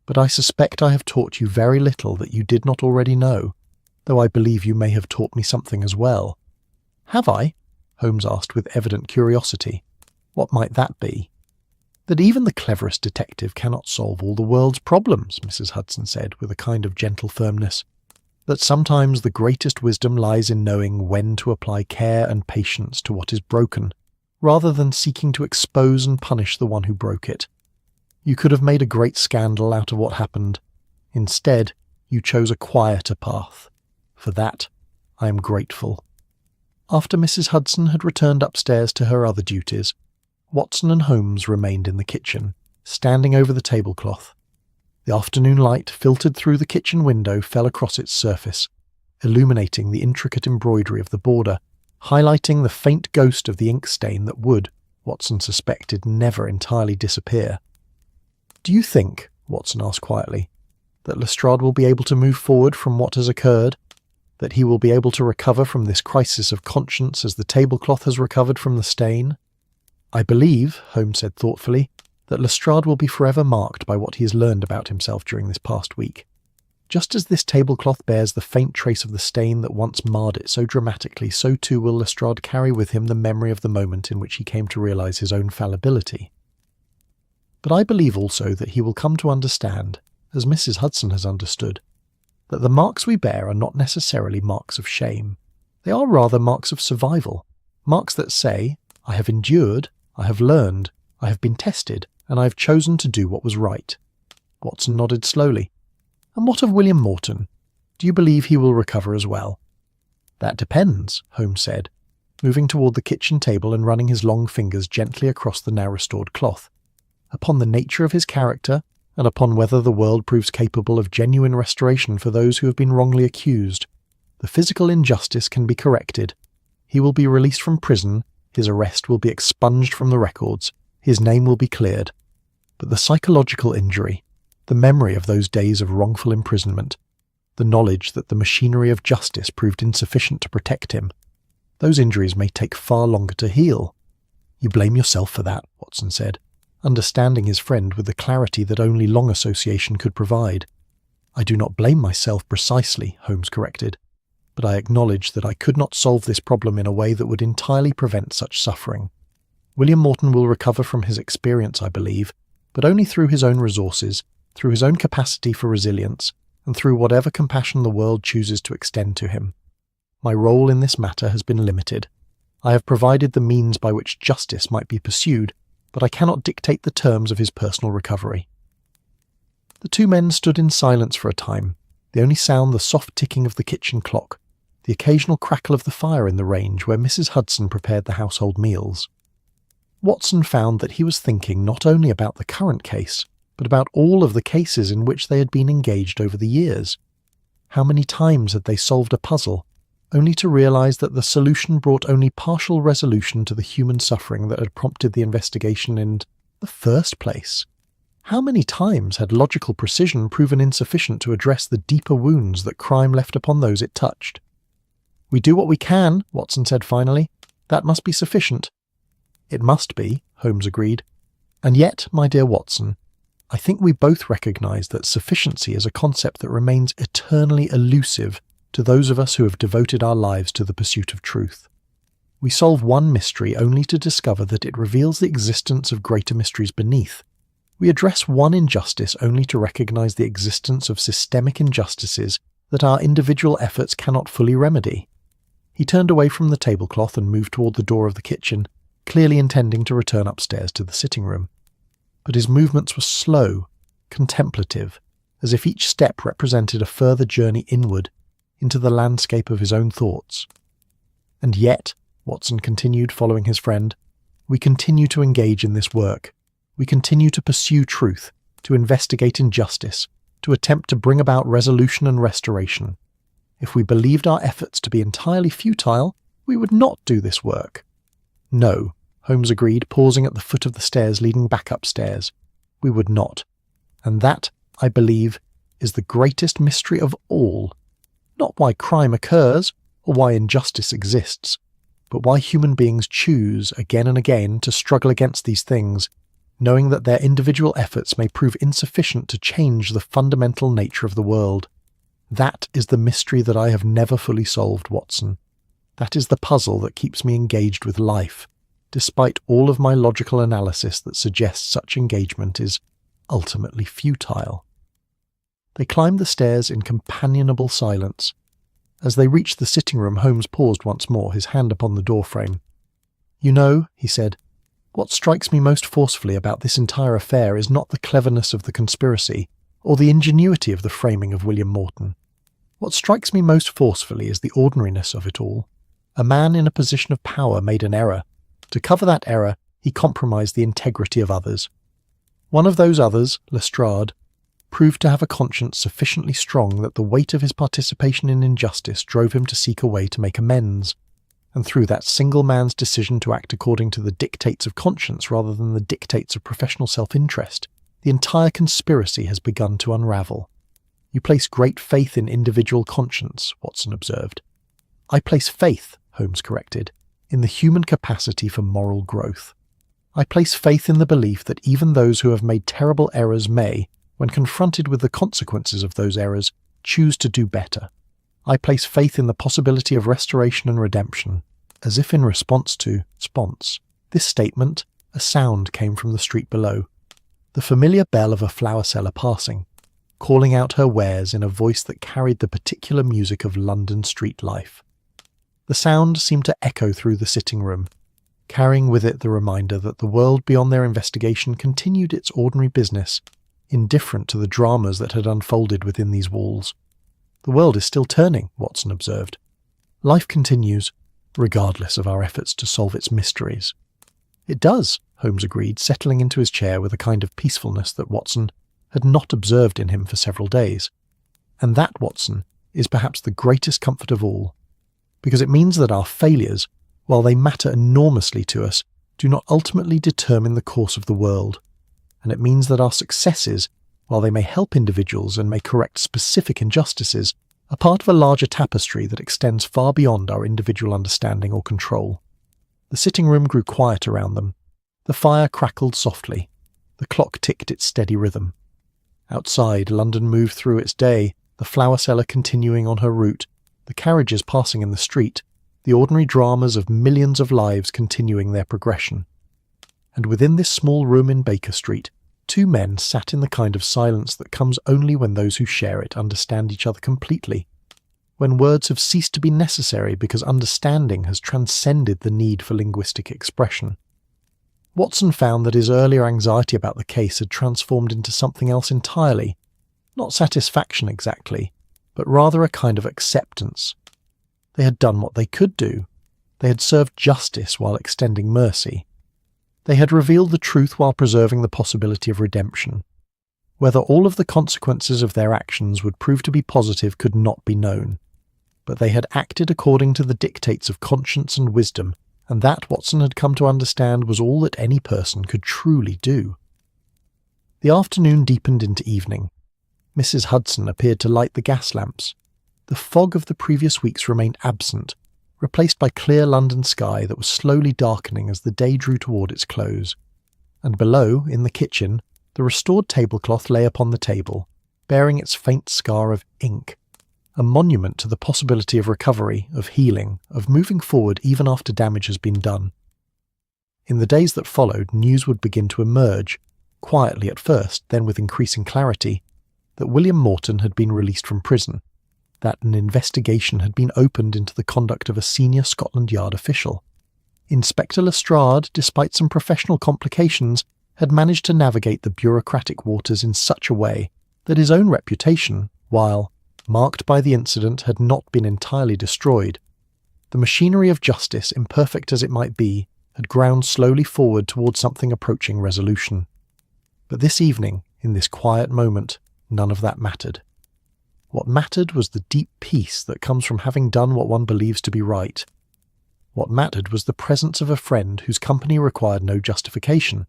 but I suspect I have taught you very little that you did not already know, though I believe you may have taught me something as well." "Have I?" Holmes asked with evident curiosity. "What might that be?" "That even the cleverest detective cannot solve all the world's problems," Mrs. Hudson said with a kind of gentle firmness. "That sometimes the greatest wisdom lies in knowing when to apply care and patience to what is broken, rather than seeking to expose and punish the one who broke it. You could have made a great scandal out of what happened. Instead, you chose a quieter path. For that, I am grateful." After Mrs. Hudson had returned upstairs to her other duties, Watson and Holmes remained in the kitchen, standing over the tablecloth. The afternoon light filtered through the kitchen window fell across its surface, illuminating the intricate embroidery of the border, highlighting the faint ghost of the ink stain that would, Watson suspected, never entirely disappear. "Do you think," Watson asked quietly, "that Lestrade will be able to move forward from what has occurred? That he will be able to recover from this crisis of conscience as the tablecloth has recovered from the stain?" "I believe," Holmes said thoughtfully, "that Lestrade will be forever marked by what he has learned about himself during this past week. Just as this tablecloth bears the faint trace of the stain that once marred it so dramatically, so too will Lestrade carry with him the memory of the moment in which he came to realize his own fallibility. But I believe also that he will come to understand, as Mrs. Hudson has understood, that the marks we bear are not necessarily marks of shame. They are rather marks of survival, marks that say, I have endured, I have learned, I have been tested, and I have chosen to do what was right." Watson nodded slowly. "And what of William Morton? Do you believe he will recover as well?" That depends, Holmes said, moving toward the kitchen table and running his long fingers gently across the now restored cloth. Upon the nature of his character, and upon whether the world proves capable of genuine restoration for those who have been wrongly accused. The physical injustice can be corrected. He will be released from prison, his arrest will be expunged from the records, his name will be cleared. But the psychological injury, the memory of those days of wrongful imprisonment, the knowledge that the machinery of justice proved insufficient to protect him, those injuries may take far longer to heal. You blame yourself for that, Watson said, understanding his friend with the clarity that only long association could provide. I do not blame myself precisely, Holmes corrected, but I acknowledge that I could not solve this problem in a way that would entirely prevent such suffering. William Morton will recover from his experience, I believe, but only through his own resources, through his own capacity for resilience, and through whatever compassion the world chooses to extend to him. My role in this matter has been limited. I have provided the means by which justice might be pursued, but I cannot dictate the terms of his personal recovery. The two men stood in silence for a time, the only sound the soft ticking of the kitchen clock, the occasional crackle of the fire in the range where Mrs. Hudson prepared the household meals. Watson found that he was thinking not only about the current case, but about all of the cases in which they had been engaged over the years. How many times had they solved a puzzle, only to realize that the solution brought only partial resolution to the human suffering that had prompted the investigation in the first place? How many times had logical precision proven insufficient to address the deeper wounds that crime left upon those it touched? We do what we can, Watson said finally. That must be sufficient. It must be, Holmes agreed. And yet, my dear Watson, I think we both recognize that sufficiency is a concept that remains eternally elusive to those of us who have devoted our lives to the pursuit of truth. We solve one mystery only to discover that it reveals the existence of greater mysteries beneath. We address one injustice only to recognize the existence of systemic injustices that our individual efforts cannot fully remedy. He turned away from the tablecloth and moved toward the door of the kitchen, clearly intending to return upstairs to the sitting room. But his movements were slow, contemplative, as if each step represented a further journey inward, into the landscape of his own thoughts. And yet, Watson continued, following his friend, we continue to engage in this work. We continue to pursue truth, to investigate injustice, to attempt to bring about resolution and restoration. If we believed our efforts to be entirely futile, we would not do this work. No, Holmes agreed, pausing at the foot of the stairs leading back upstairs. We would not. And that, I believe, is the greatest mystery of all. Not why crime occurs, or why injustice exists, but why human beings choose again and again to struggle against these things, knowing that their individual efforts may prove insufficient to change the fundamental nature of the world. That is the mystery that I have never fully solved, Watson. That is the puzzle that keeps me engaged with life, despite all of my logical analysis that suggests such engagement is ultimately futile. They climbed the stairs in companionable silence. As they reached the sitting room, Holmes paused once more, his hand upon the doorframe. You know, he said, what strikes me most forcefully about this entire affair is not the cleverness of the conspiracy, or the ingenuity of the framing of William Morton. What strikes me most forcefully is the ordinariness of it all. A man in a position of power made an error. To cover that error, he compromised the integrity of others. One of those others, Lestrade, proved to have a conscience sufficiently strong that the weight of his participation in injustice drove him to seek a way to make amends, and through that single man's decision to act according to the dictates of conscience rather than the dictates of professional self-interest, the entire conspiracy has begun to unravel. You place great faith in individual conscience, Watson observed. I place faith, Holmes corrected, in the human capacity for moral growth. I place faith in the belief that even those who have made terrible errors may, when confronted with the consequences of those errors, choose to do better. I place faith in the possibility of restoration and redemption, as if in response to sponse. This statement, a sound came from the street below, the familiar bell of a flower seller passing, calling out her wares in a voice that carried the particular music of London street life. The sound seemed to echo through the sitting room, carrying with it the reminder that the world beyond their investigation continued its ordinary business, indifferent to the dramas that had unfolded within these walls. The world is still turning, Watson observed. Life continues, regardless of our efforts to solve its mysteries. It does, Holmes agreed, settling into his chair with a kind of peacefulness that Watson had not observed in him for several days. And that, Watson, is perhaps the greatest comfort of all, because it means that our failures, while they matter enormously to us, do not ultimately determine the course of the world. And it means that our successes, while they may help individuals and may correct specific injustices, are part of a larger tapestry that extends far beyond our individual understanding or control. The sitting room grew quiet around them. The fire crackled softly. The clock ticked its steady rhythm. Outside, London moved through its day, the flower seller continuing on her route, the carriages passing in the street, the ordinary dramas of millions of lives continuing their progression. And within this small room in Baker Street, two men sat in the kind of silence that comes only when those who share it understand each other completely, when words have ceased to be necessary because understanding has transcended the need for linguistic expression. Watson found that his earlier anxiety about the case had transformed into something else entirely, not satisfaction exactly, but rather a kind of acceptance. They had done what they could do. They had served justice while extending mercy. They had revealed the truth while preserving the possibility of redemption. Whether all of the consequences of their actions would prove to be positive could not be known. But they had acted according to the dictates of conscience and wisdom, and that, Watson had come to understand, was all that any person could truly do. The afternoon deepened into evening. Mrs. Hudson appeared to light the gas lamps. The fog of the previous weeks remained absent, replaced by clear London sky that was slowly darkening as the day drew toward its close. And below, in the kitchen, the restored tablecloth lay upon the table, bearing its faint scar of ink, a monument to the possibility of recovery, of healing, of moving forward even after damage has been done. In the days that followed, news would begin to emerge, quietly at first, then with increasing clarity, that William Morton had been released from prison, that an investigation had been opened into the conduct of a senior Scotland Yard official. Inspector Lestrade, despite some professional complications, had managed to navigate the bureaucratic waters in such a way that his own reputation, while marked by the incident, had not been entirely destroyed. The machinery of justice, imperfect as it might be, had ground slowly forward towards something approaching resolution. But this evening, in this quiet moment, none of that mattered. What mattered was the deep peace that comes from having done what one believes to be right. What mattered was the presence of a friend whose company required no justification,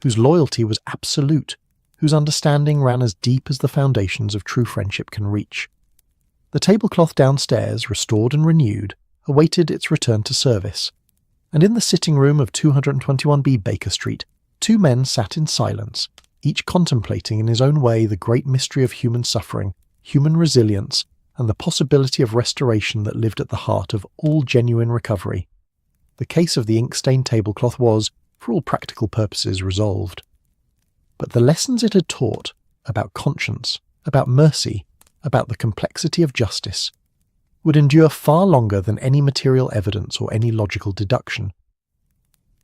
whose loyalty was absolute, whose understanding ran as deep as the foundations of true friendship can reach. The tablecloth downstairs, restored and renewed, awaited its return to service, and in the sitting room of 221B Baker Street, two men sat in silence, each contemplating in his own way the great mystery of human suffering, human resilience, and the possibility of restoration that lived at the heart of all genuine recovery. The case of the ink-stained tablecloth was, for all practical purposes, resolved. But the lessons it had taught, about conscience, about mercy, about the complexity of justice, would endure far longer than any material evidence or any logical deduction.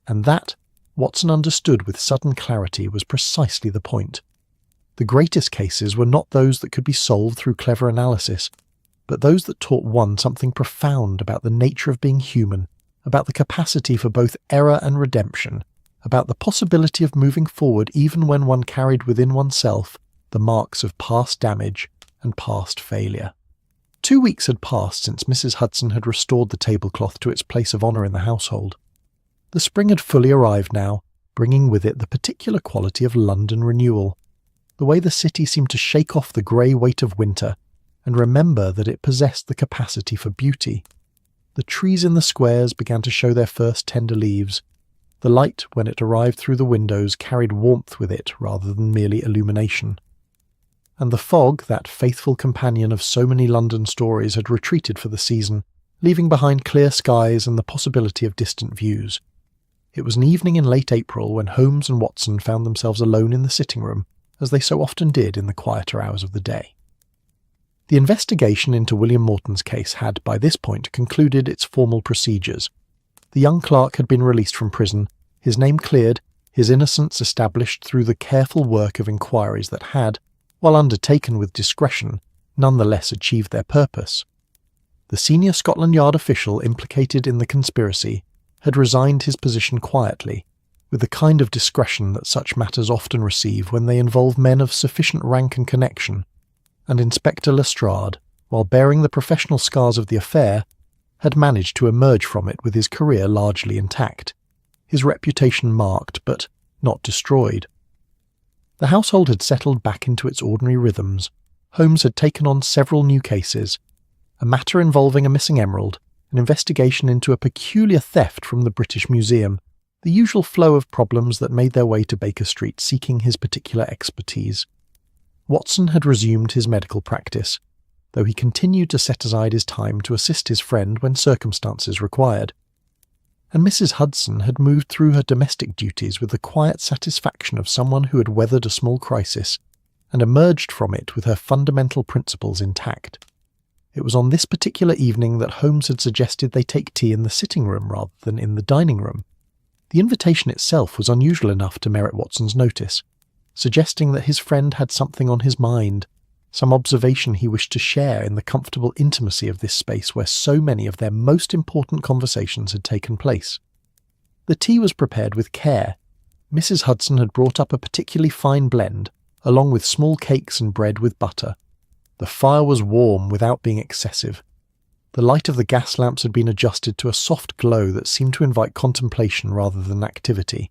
And that, Watson understood with sudden clarity, was precisely the point. The greatest cases were not those that could be solved through clever analysis, but those that taught one something profound about the nature of being human, about the capacity for both error and redemption, about the possibility of moving forward even when one carried within oneself the marks of past damage and past failure. 2 weeks had passed since Mrs. Hudson had restored the tablecloth to its place of honour in the household. The spring had fully arrived now, bringing with it the particular quality of London renewal, the way the city seemed to shake off the grey weight of winter and remember that it possessed the capacity for beauty. The trees in the squares began to show their first tender leaves. The light, when it arrived through the windows, carried warmth with it rather than merely illumination. And the fog, that faithful companion of so many London stories, had retreated for the season, leaving behind clear skies and the possibility of distant views. It was an evening in late April when Holmes and Watson found themselves alone in the sitting room, as they so often did in the quieter hours of the day. The investigation into William Morton's case had, by this point, concluded its formal procedures. The young clerk had been released from prison, his name cleared, his innocence established through the careful work of inquiries that had, while undertaken with discretion, none the less achieved their purpose. The senior Scotland Yard official implicated in the conspiracy had resigned his position quietly, with the kind of discretion that such matters often receive when they involve men of sufficient rank and connection, and Inspector Lestrade, while bearing the professional scars of the affair, had managed to emerge from it with his career largely intact, his reputation marked but not destroyed. The household had settled back into its ordinary rhythms. Holmes had taken on several new cases, a matter involving a missing emerald, an investigation into a peculiar theft from the British Museum, the usual flow of problems that made their way to Baker Street seeking his particular expertise. Watson had resumed his medical practice, though he continued to set aside his time to assist his friend when circumstances required. And Mrs. Hudson had moved through her domestic duties with the quiet satisfaction of someone who had weathered a small crisis and emerged from it with her fundamental principles intact. It was on this particular evening that Holmes had suggested they take tea in the sitting room rather than in the dining room. The invitation itself was unusual enough to merit Watson's notice, suggesting that his friend had something on his mind, some observation he wished to share in the comfortable intimacy of this space where so many of their most important conversations had taken place. The tea was prepared with care. Mrs. Hudson had brought up a particularly fine blend, along with small cakes and bread with butter. The fire was warm without being excessive. The light of the gas lamps had been adjusted to a soft glow that seemed to invite contemplation rather than activity.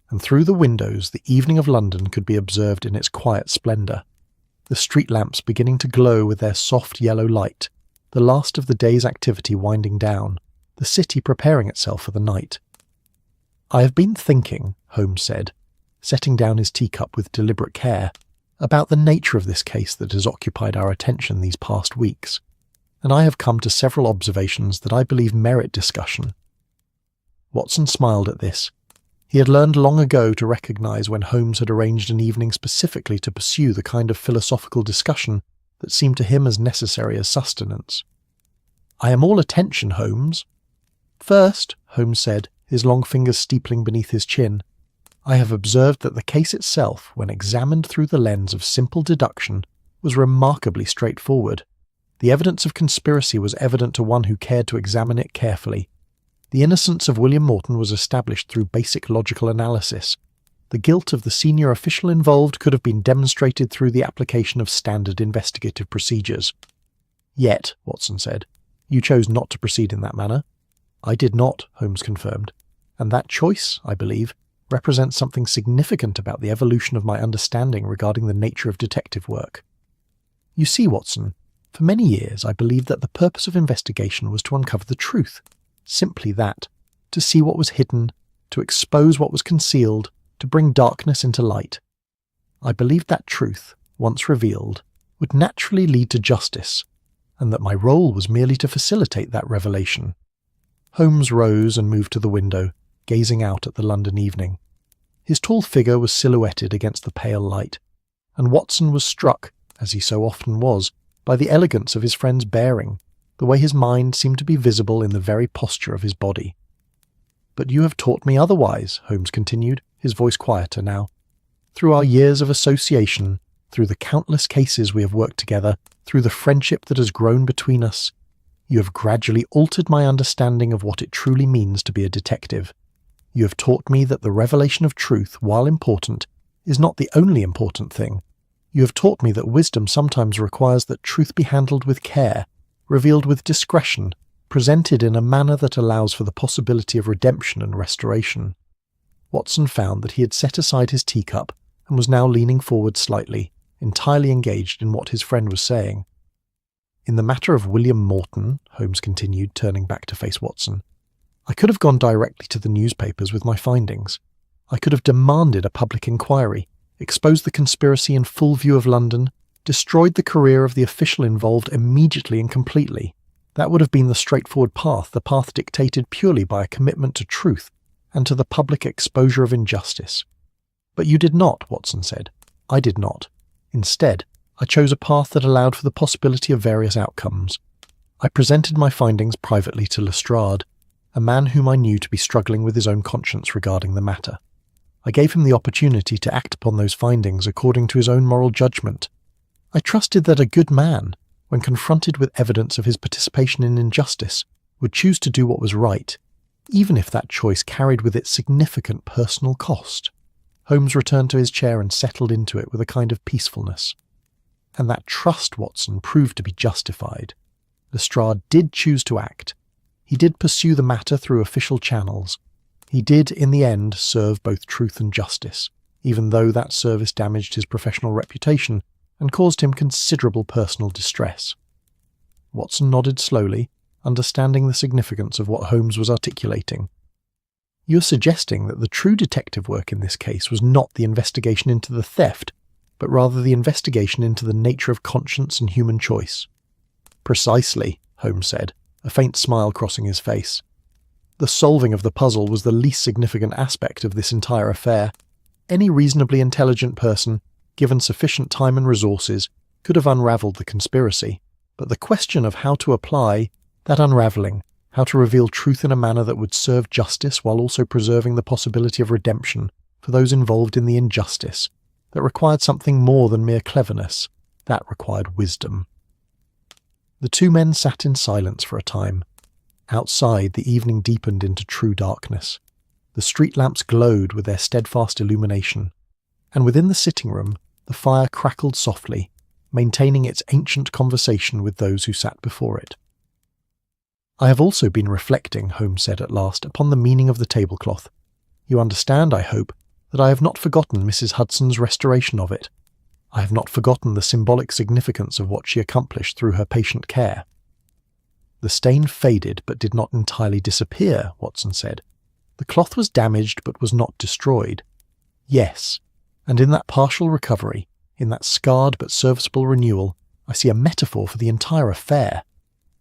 And through the windows the evening of London could be observed in its quiet splendour, the street lamps beginning to glow with their soft yellow light, the last of the day's activity winding down, the city preparing itself for the night. "I have been thinking," Holmes said, setting down his teacup with deliberate care, "about the nature of this case that has occupied our attention these past weeks, and I have come to several observations that I believe merit discussion." Watson smiled at this. He had learned long ago to recognise when Holmes had arranged an evening specifically to pursue the kind of philosophical discussion that seemed to him as necessary as sustenance. "I am all attention, Holmes." "First," Holmes said, his long fingers steepling beneath his chin, "I have observed that the case itself, when examined through the lens of simple deduction, was remarkably straightforward. The evidence of conspiracy was evident to one who cared to examine it carefully. The innocence of William Morton was established through basic logical analysis. The guilt of the senior official involved could have been demonstrated through the application of standard investigative procedures." "Yet," Watson said, "you chose not to proceed in that manner." "I did not," Holmes confirmed, "and that choice, I believe, represents something significant about the evolution of my understanding regarding the nature of detective work. You see, Watson, for many years I believed that the purpose of investigation was to uncover the truth. Simply that, to see what was hidden, to expose what was concealed, to bring darkness into light. I believed that truth, once revealed, would naturally lead to justice, and that my role was merely to facilitate that revelation." Holmes rose and moved to the window, gazing out at the London evening. His tall figure was silhouetted against the pale light, and Watson was struck, as he so often was, by the elegance of his friend's bearing, the way his mind seemed to be visible in the very posture of his body. "But you have taught me otherwise," Holmes continued, his voice quieter now. "Through our years of association, through the countless cases we have worked together, through the friendship that has grown between us, you have gradually altered my understanding of what it truly means to be a detective. You have taught me that the revelation of truth, while important, is not the only important thing. You have taught me that wisdom sometimes requires that truth be handled with care, revealed with discretion, presented in a manner that allows for the possibility of redemption and restoration." Watson found that he had set aside his teacup and was now leaning forward slightly, entirely engaged in what his friend was saying. "In the matter of William Morton," Holmes continued, turning back to face Watson, "I could have gone directly to the newspapers with my findings. I could have demanded a public inquiry, exposed the conspiracy in full view of London, destroyed the career of the official involved immediately and completely. That would have been the straightforward path, the path dictated purely by a commitment to truth and to the public exposure of injustice. But you did not," Watson said. "I did not. Instead, I chose a path that allowed for the possibility of various outcomes. I presented my findings privately to Lestrade, a man whom I knew to be struggling with his own conscience regarding the matter. I gave him the opportunity to act upon those findings according to his own moral judgment. I trusted that a good man, when confronted with evidence of his participation in injustice, would choose to do what was right, even if that choice carried with it significant personal cost. Holmes returned to his chair and settled into it with a kind of peacefulness. And that trust, Watson, proved to be justified. Lestrade did choose to act. He did pursue the matter through official channels. He did, in the end, serve both truth and justice, even though that service damaged his professional reputation and caused him considerable personal distress. Watson nodded slowly, understanding the significance of what Holmes was articulating. "You're suggesting that the true detective work in this case was not the investigation into the theft, but rather the investigation into the nature of conscience and human choice." "Precisely," Holmes said, a faint smile crossing his face. "The solving of the puzzle was the least significant aspect of this entire affair. Any reasonably intelligent person, given sufficient time and resources, could have unravelled the conspiracy, but the question of how to apply that unravelling, how to reveal truth in a manner that would serve justice while also preserving the possibility of redemption for those involved in the injustice, that required something more than mere cleverness, that required wisdom." The two men sat in silence for a time. Outside, the evening deepened into true darkness. The street lamps glowed with their steadfast illumination, and within the sitting room, the fire crackled softly, maintaining its ancient conversation with those who sat before it. "I have also been reflecting," Holmes said at last, "upon the meaning of the tablecloth. You understand, I hope, that I have not forgotten Mrs. Hudson's restoration of it. I have not forgotten the symbolic significance of what she accomplished through her patient care." "The stain faded but did not entirely disappear," Watson said. "The cloth was damaged but was not destroyed." "Yes, and in that partial recovery, in that scarred but serviceable renewal, I see a metaphor for the entire affair.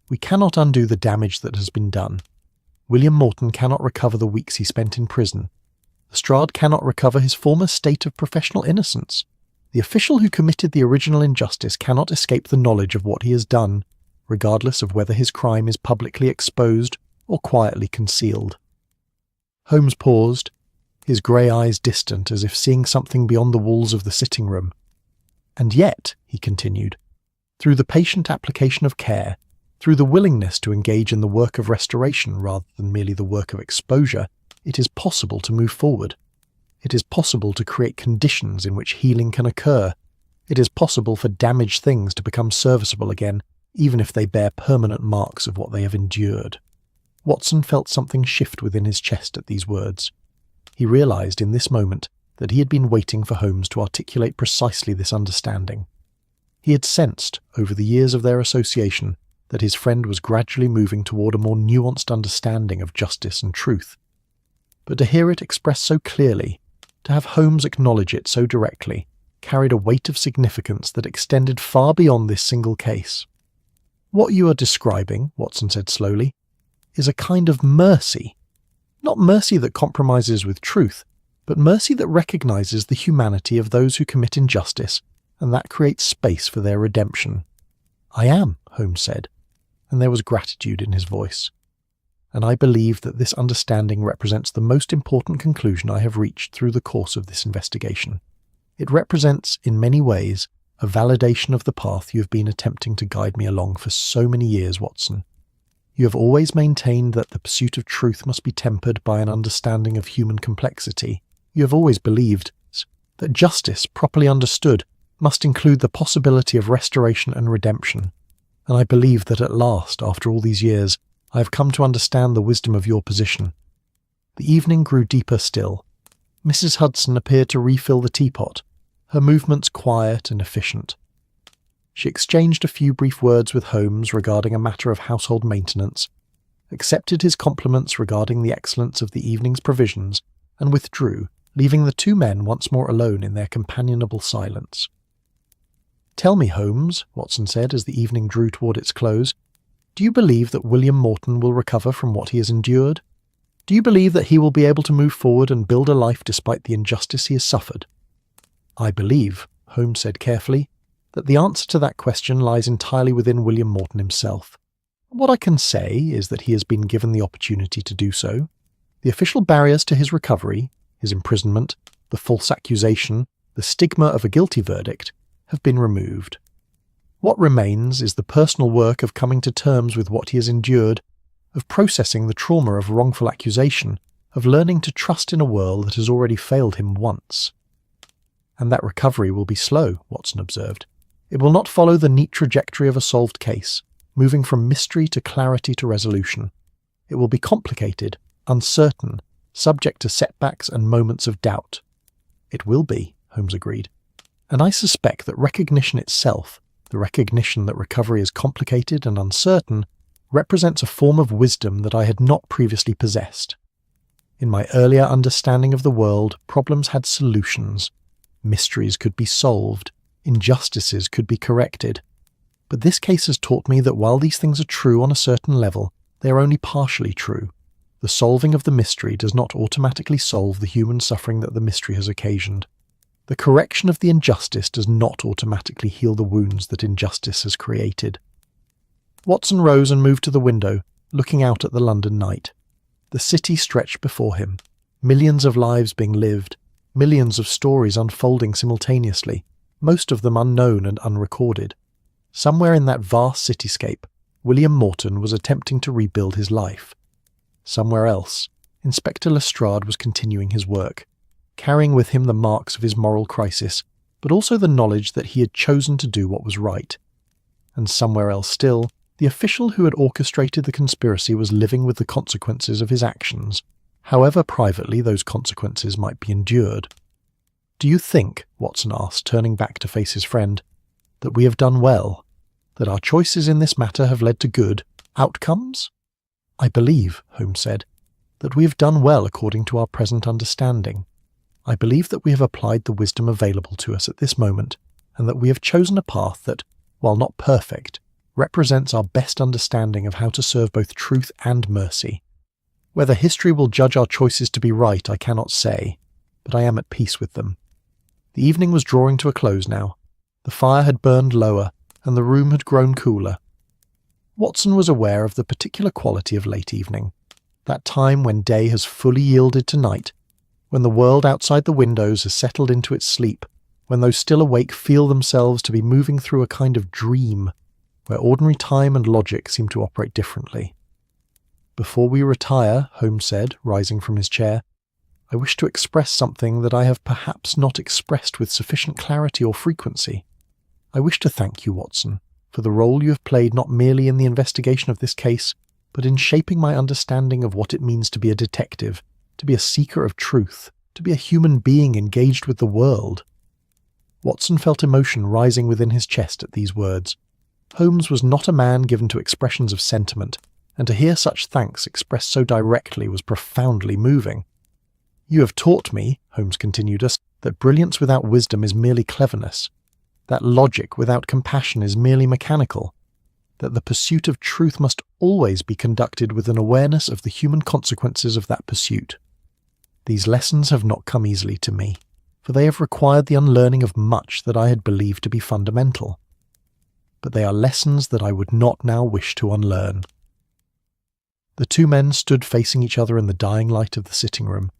We cannot undo the damage that has been done. William Morton cannot recover the weeks he spent in prison. Lestrade cannot recover his former state of professional innocence. The official who committed the original injustice cannot escape the knowledge of what he has done, regardless of whether his crime is publicly exposed or quietly concealed." Holmes paused, his grey eyes distant as if seeing something beyond the walls of the sitting room. "And yet," he continued, "through the patient application of care, through the willingness to engage in the work of restoration rather than merely the work of exposure, it is possible to move forward. It is possible to create conditions in which healing can occur. It is possible for damaged things to become serviceable again, even if they bear permanent marks of what they have endured." Watson felt something shift within his chest at these words. He realised in this moment that he had been waiting for Holmes to articulate precisely this understanding. He had sensed, over the years of their association, that his friend was gradually moving toward a more nuanced understanding of justice and truth. But to hear it expressed so clearly, to have Holmes acknowledge it so directly, carried a weight of significance that extended far beyond this single case. "What you are describing," Watson said slowly, "is a kind of mercy. Not mercy that compromises with truth, but mercy that recognises the humanity of those who commit injustice, and that creates space for their redemption." "I am," Holmes said, and there was gratitude in his voice. "And I believe that this understanding represents the most important conclusion I have reached through the course of this investigation. It represents, in many ways, a validation of the path you have been attempting to guide me along for so many years, Watson. You have always maintained that the pursuit of truth must be tempered by an understanding of human complexity. You have always believed that justice, properly understood, must include the possibility of restoration and redemption. And I believe that at last, after all these years, I have come to understand the wisdom of your position." The evening grew deeper still. Mrs. Hudson appeared to refill the teapot, her movements quiet and efficient. She exchanged a few brief words with Holmes regarding a matter of household maintenance, accepted his compliments regarding the excellence of the evening's provisions, and withdrew, leaving the two men once more alone in their companionable silence. "Tell me, Holmes," Watson said as the evening drew toward its close, "do you believe that William Morton will recover from what he has endured? Do you believe that he will be able to move forward and build a life despite the injustice he has suffered?" "I believe," Holmes said carefully, "that the answer to that question lies entirely within William Morton himself. What I can say is that he has been given the opportunity to do so. The official barriers to his recovery, his imprisonment, the false accusation, the stigma of a guilty verdict, have been removed. What remains is the personal work of coming to terms with what he has endured, of processing the trauma of wrongful accusation, of learning to trust in a world that has already failed him once. And that recovery will be slow, Watson observed. It will not follow the neat trajectory of a solved case, moving from mystery to clarity to resolution. It will be complicated, uncertain, subject to setbacks and moments of doubt. It will be, Holmes agreed. And I suspect that recognition itself, the recognition that recovery is complicated and uncertain, represents a form of wisdom that I had not previously possessed. In my earlier understanding of the world, problems had solutions. Mysteries could be solved. Injustices could be corrected. But this case has taught me that while these things are true on a certain level, they are only partially true. The solving of the mystery does not automatically solve the human suffering that the mystery has occasioned. The correction of the injustice does not automatically heal the wounds that injustice has created. Watson rose and moved to the window, looking out at the London night. The city stretched before him, millions of lives being lived, millions of stories unfolding simultaneously, most of them unknown and unrecorded. Somewhere in that vast cityscape, William Morton was attempting to rebuild his life. Somewhere else, Inspector Lestrade was continuing his work, carrying with him the marks of his moral crisis, but also the knowledge that he had chosen to do what was right. And somewhere else still, the official who had orchestrated the conspiracy was living with the consequences of his actions, however privately those consequences might be endured. "Do you think," Watson asked, turning back to face his friend, "that we have done well? That our choices in this matter have led to good outcomes?" "I believe," Holmes said, "that we have done well according to our present understanding. I believe that we have applied the wisdom available to us at this moment, and that we have chosen a path that, while not perfect, represents our best understanding of how to serve both truth and mercy. Whether history will judge our choices to be right, I cannot say, but I am at peace with them." The evening was drawing to a close now. The fire had burned lower, and the room had grown cooler. Watson was aware of the particular quality of late evening, that time when day has fully yielded to night, when the world outside the windows has settled into its sleep, when those still awake feel themselves to be moving through a kind of dream, where ordinary time and logic seem to operate differently. "Before we retire," Holmes said, rising from his chair, "I wish to express something that I have perhaps not expressed with sufficient clarity or frequency. I wish to thank you, Watson, for the role you have played not merely in the investigation of this case, but in shaping my understanding of what it means to be a detective, to be a seeker of truth, to be a human being engaged with the world." Watson felt emotion rising within his chest at these words. Holmes was not a man given to expressions of sentiment, and to hear such thanks expressed so directly was profoundly moving. "You have taught me," Holmes continued us, "that brilliance without wisdom is merely cleverness, that logic without compassion is merely mechanical, that the pursuit of truth must always be conducted with an awareness of the human consequences of that pursuit. These lessons have not come easily to me, for they have required the unlearning of much that I had believed to be fundamental. But they are lessons that I would not now wish to unlearn." The two men stood facing each other in the dying light of the sitting room,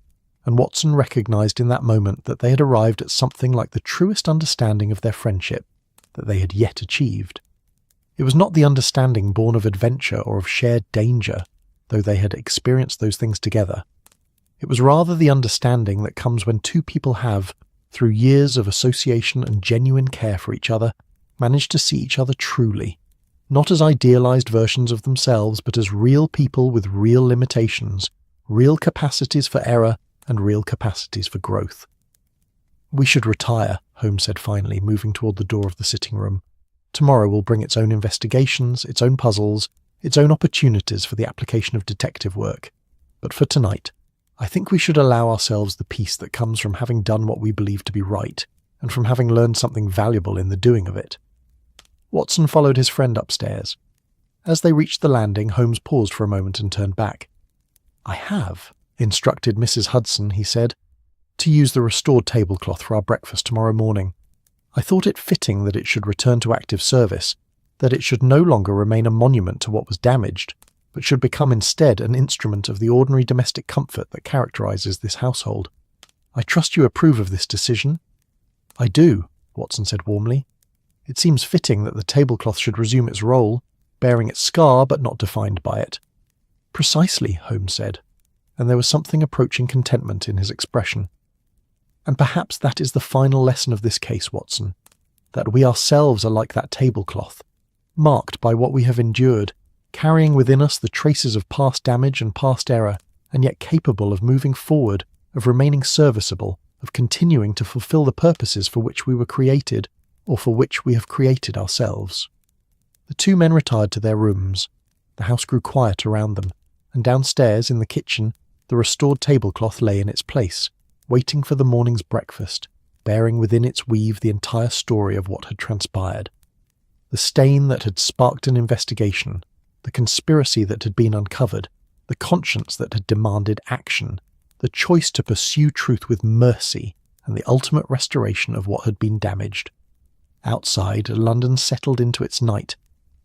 and Watson recognized in that moment that they had arrived at something like the truest understanding of their friendship that they had yet achieved. It was not the understanding born of adventure or of shared danger, though they had experienced those things together. It was rather the understanding that comes when two people have, through years of association and genuine care for each other, managed to see each other truly, not as idealized versions of themselves, but as real people with real limitations, real capacities for error, and real capacities for growth. "We should retire," Holmes said finally, moving toward the door of the sitting room. "Tomorrow will bring its own investigations, its own puzzles, its own opportunities for the application of detective work. But for tonight, I think we should allow ourselves the peace that comes from having done what we believe to be right, and from having learned something valuable in the doing of it." Watson followed his friend upstairs. As they reached the landing, Holmes paused for a moment and turned back. "I have instructed Mrs. Hudson," he said, "to use the restored tablecloth for our breakfast tomorrow morning. I thought it fitting that it should return to active service, that it should no longer remain a monument to what was damaged, but should become instead an instrument of the ordinary domestic comfort that characterizes this household. I trust you approve of this decision?" "I do," Watson said warmly. It seems fitting that the tablecloth should resume its role, bearing its scar but not defined by it. Precisely, Holmes said, and there was something approaching contentment in his expression. And perhaps that is the final lesson of this case, Watson, that we ourselves are like that tablecloth, marked by what we have endured, carrying within us the traces of past damage and past error, and yet capable of moving forward, of remaining serviceable, of continuing to fulfill the purposes for which we were created, or for which we have created ourselves. The two men retired to their rooms. The house grew quiet around them, and downstairs in the kitchen the restored tablecloth lay in its place, waiting for the morning's breakfast, bearing within its weave the entire story of what had transpired. The stain that had sparked an investigation, the conspiracy that had been uncovered, the conscience that had demanded action, the choice to pursue truth with mercy, and the ultimate restoration of what had been damaged. Outside, London settled into its night.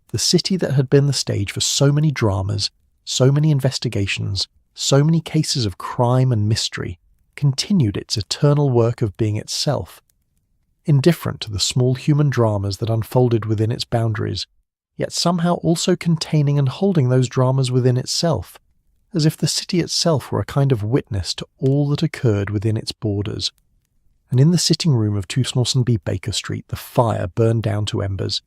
The city that had been the stage for so many dramas, so many investigations, so many cases of crime and mystery, continued its eternal work of being itself, indifferent to the small human dramas that unfolded within its boundaries, yet somehow also containing and holding those dramas within itself, as if the city itself were a kind of witness to all that occurred within its borders. And in the sitting room of 2 Snawsonby Baker Street the fire burned down to embers,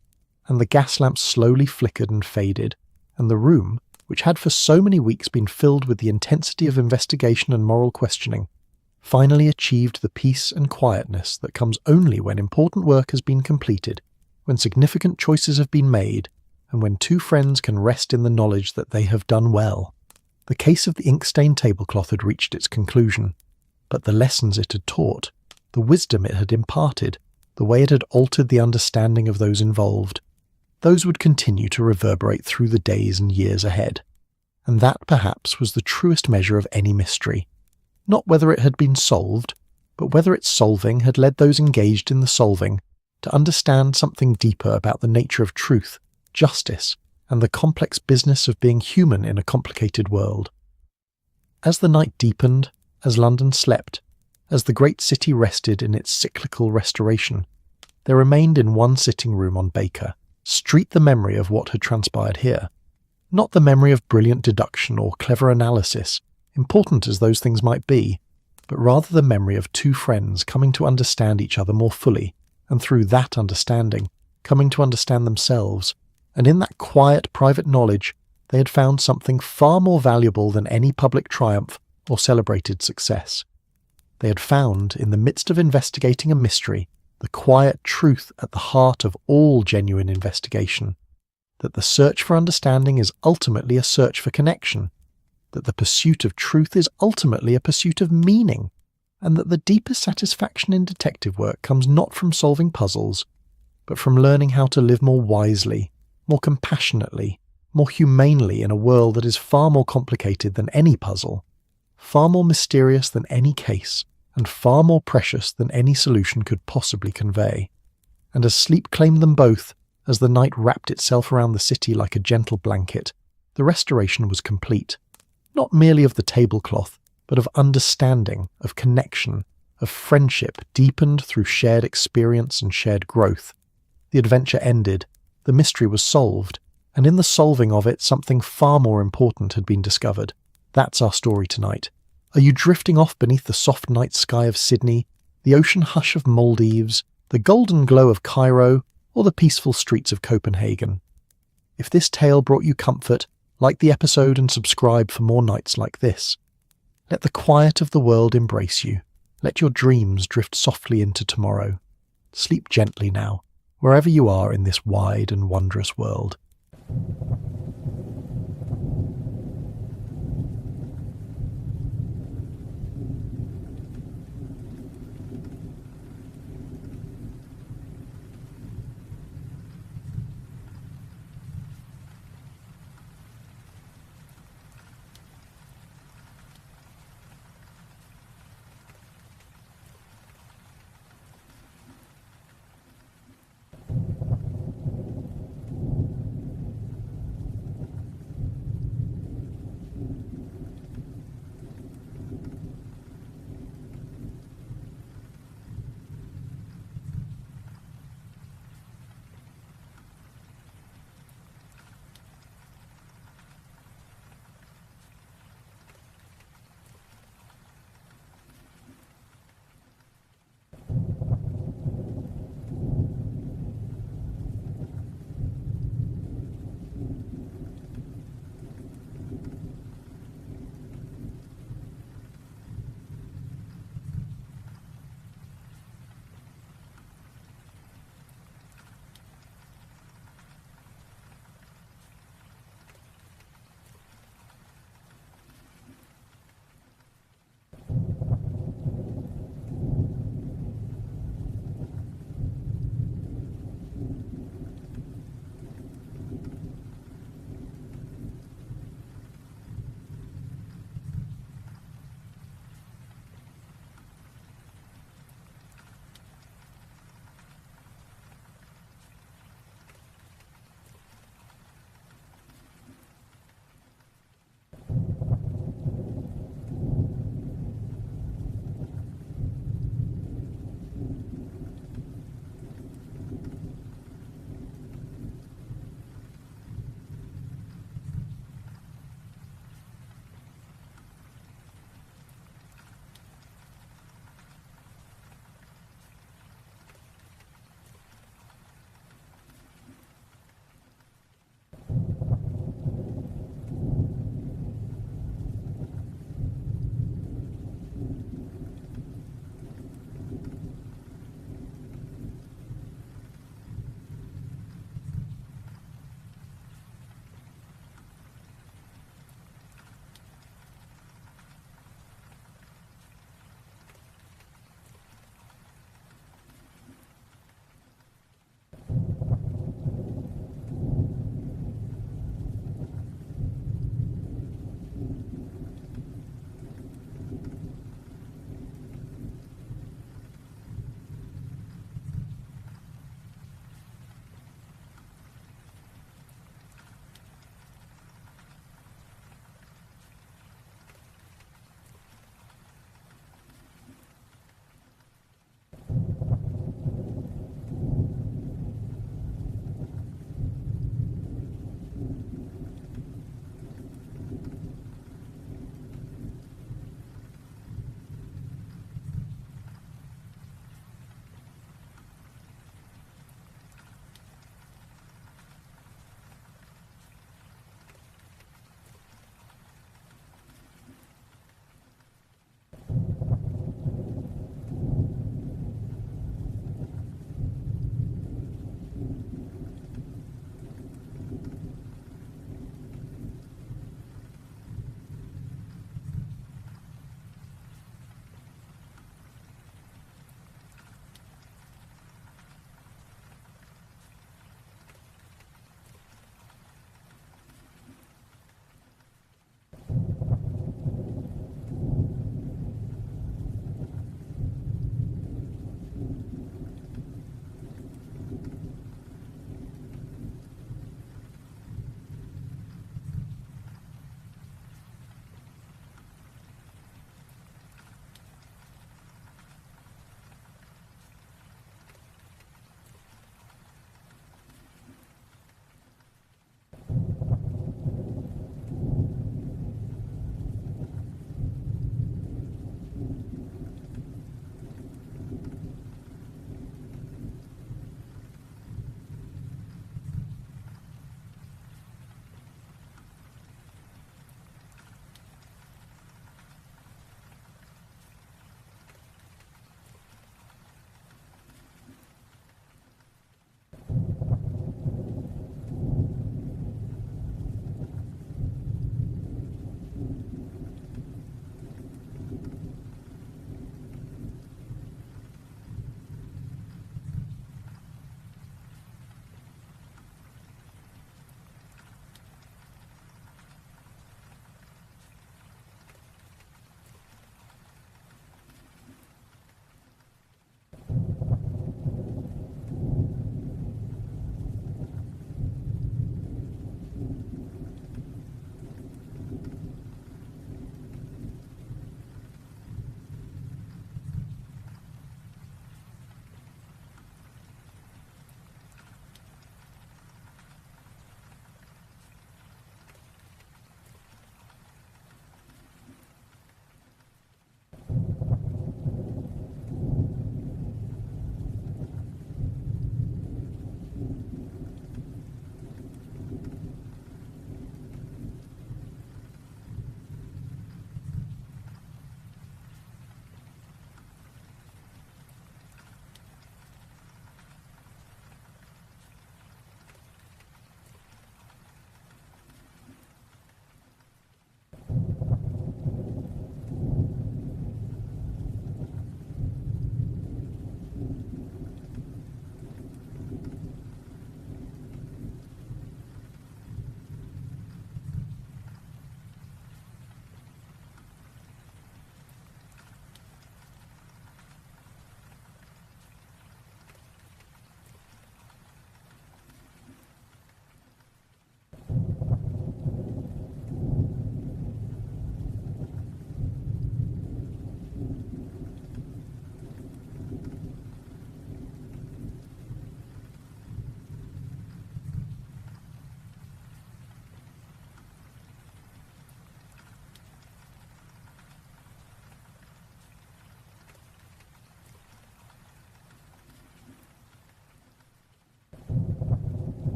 and the gas lamps slowly flickered and faded, and the room, which had for so many weeks been filled with the intensity of investigation and moral questioning, finally achieved the peace and quietness that comes only when important work has been completed, when significant choices have been made, and when two friends can rest in the knowledge that they have done well. The case of the ink-stained tablecloth had reached its conclusion, but the lessons it had taught, the wisdom it had imparted, the way it had altered the understanding of those involved, those would continue to reverberate through the days and years ahead. And that, perhaps, was the truest measure of any mystery. Not whether it had been solved, but whether its solving had led those engaged in the solving to understand something deeper about the nature of truth, justice, and the complex business of being human in a complicated world. As the night deepened, as London slept, as the great city rested in its cyclical restoration, there remained in one sitting room on Baker Street the memory of what had transpired here. Not the memory of brilliant deduction or clever analysis, important as those things might be, but rather the memory of two friends coming to understand each other more fully, and through that understanding, coming to understand themselves, and in that quiet private knowledge they had found something far more valuable than any public triumph or celebrated success. They had found, in the midst of investigating a mystery, the quiet truth at the heart of all genuine investigation, that the search for understanding is ultimately a search for connection, that the pursuit of truth is ultimately a pursuit of meaning, and that the deepest satisfaction in detective work comes not from solving puzzles, but from learning how to live more wisely, more compassionately, more humanely in a world that is far more complicated than any puzzle, far more mysterious than any case, and far more precious than any solution could possibly convey. And as sleep claimed them both, as the night wrapped itself around the city like a gentle blanket, the restoration was complete, not merely of the tablecloth, but of understanding, of connection, of friendship deepened through shared experience and shared growth. The adventure ended, the mystery was solved, and in the solving of it something far more important had been discovered. That's our story tonight. Are you drifting off beneath the soft night sky of Sydney, the ocean hush of Maldives, the golden glow of Cairo, or the peaceful streets of Copenhagen? If this tale brought you comfort, like the episode and subscribe for more nights like this. Let the quiet of the world embrace you. Let your dreams drift softly into tomorrow. Sleep gently now, wherever you are in this wide and wondrous world.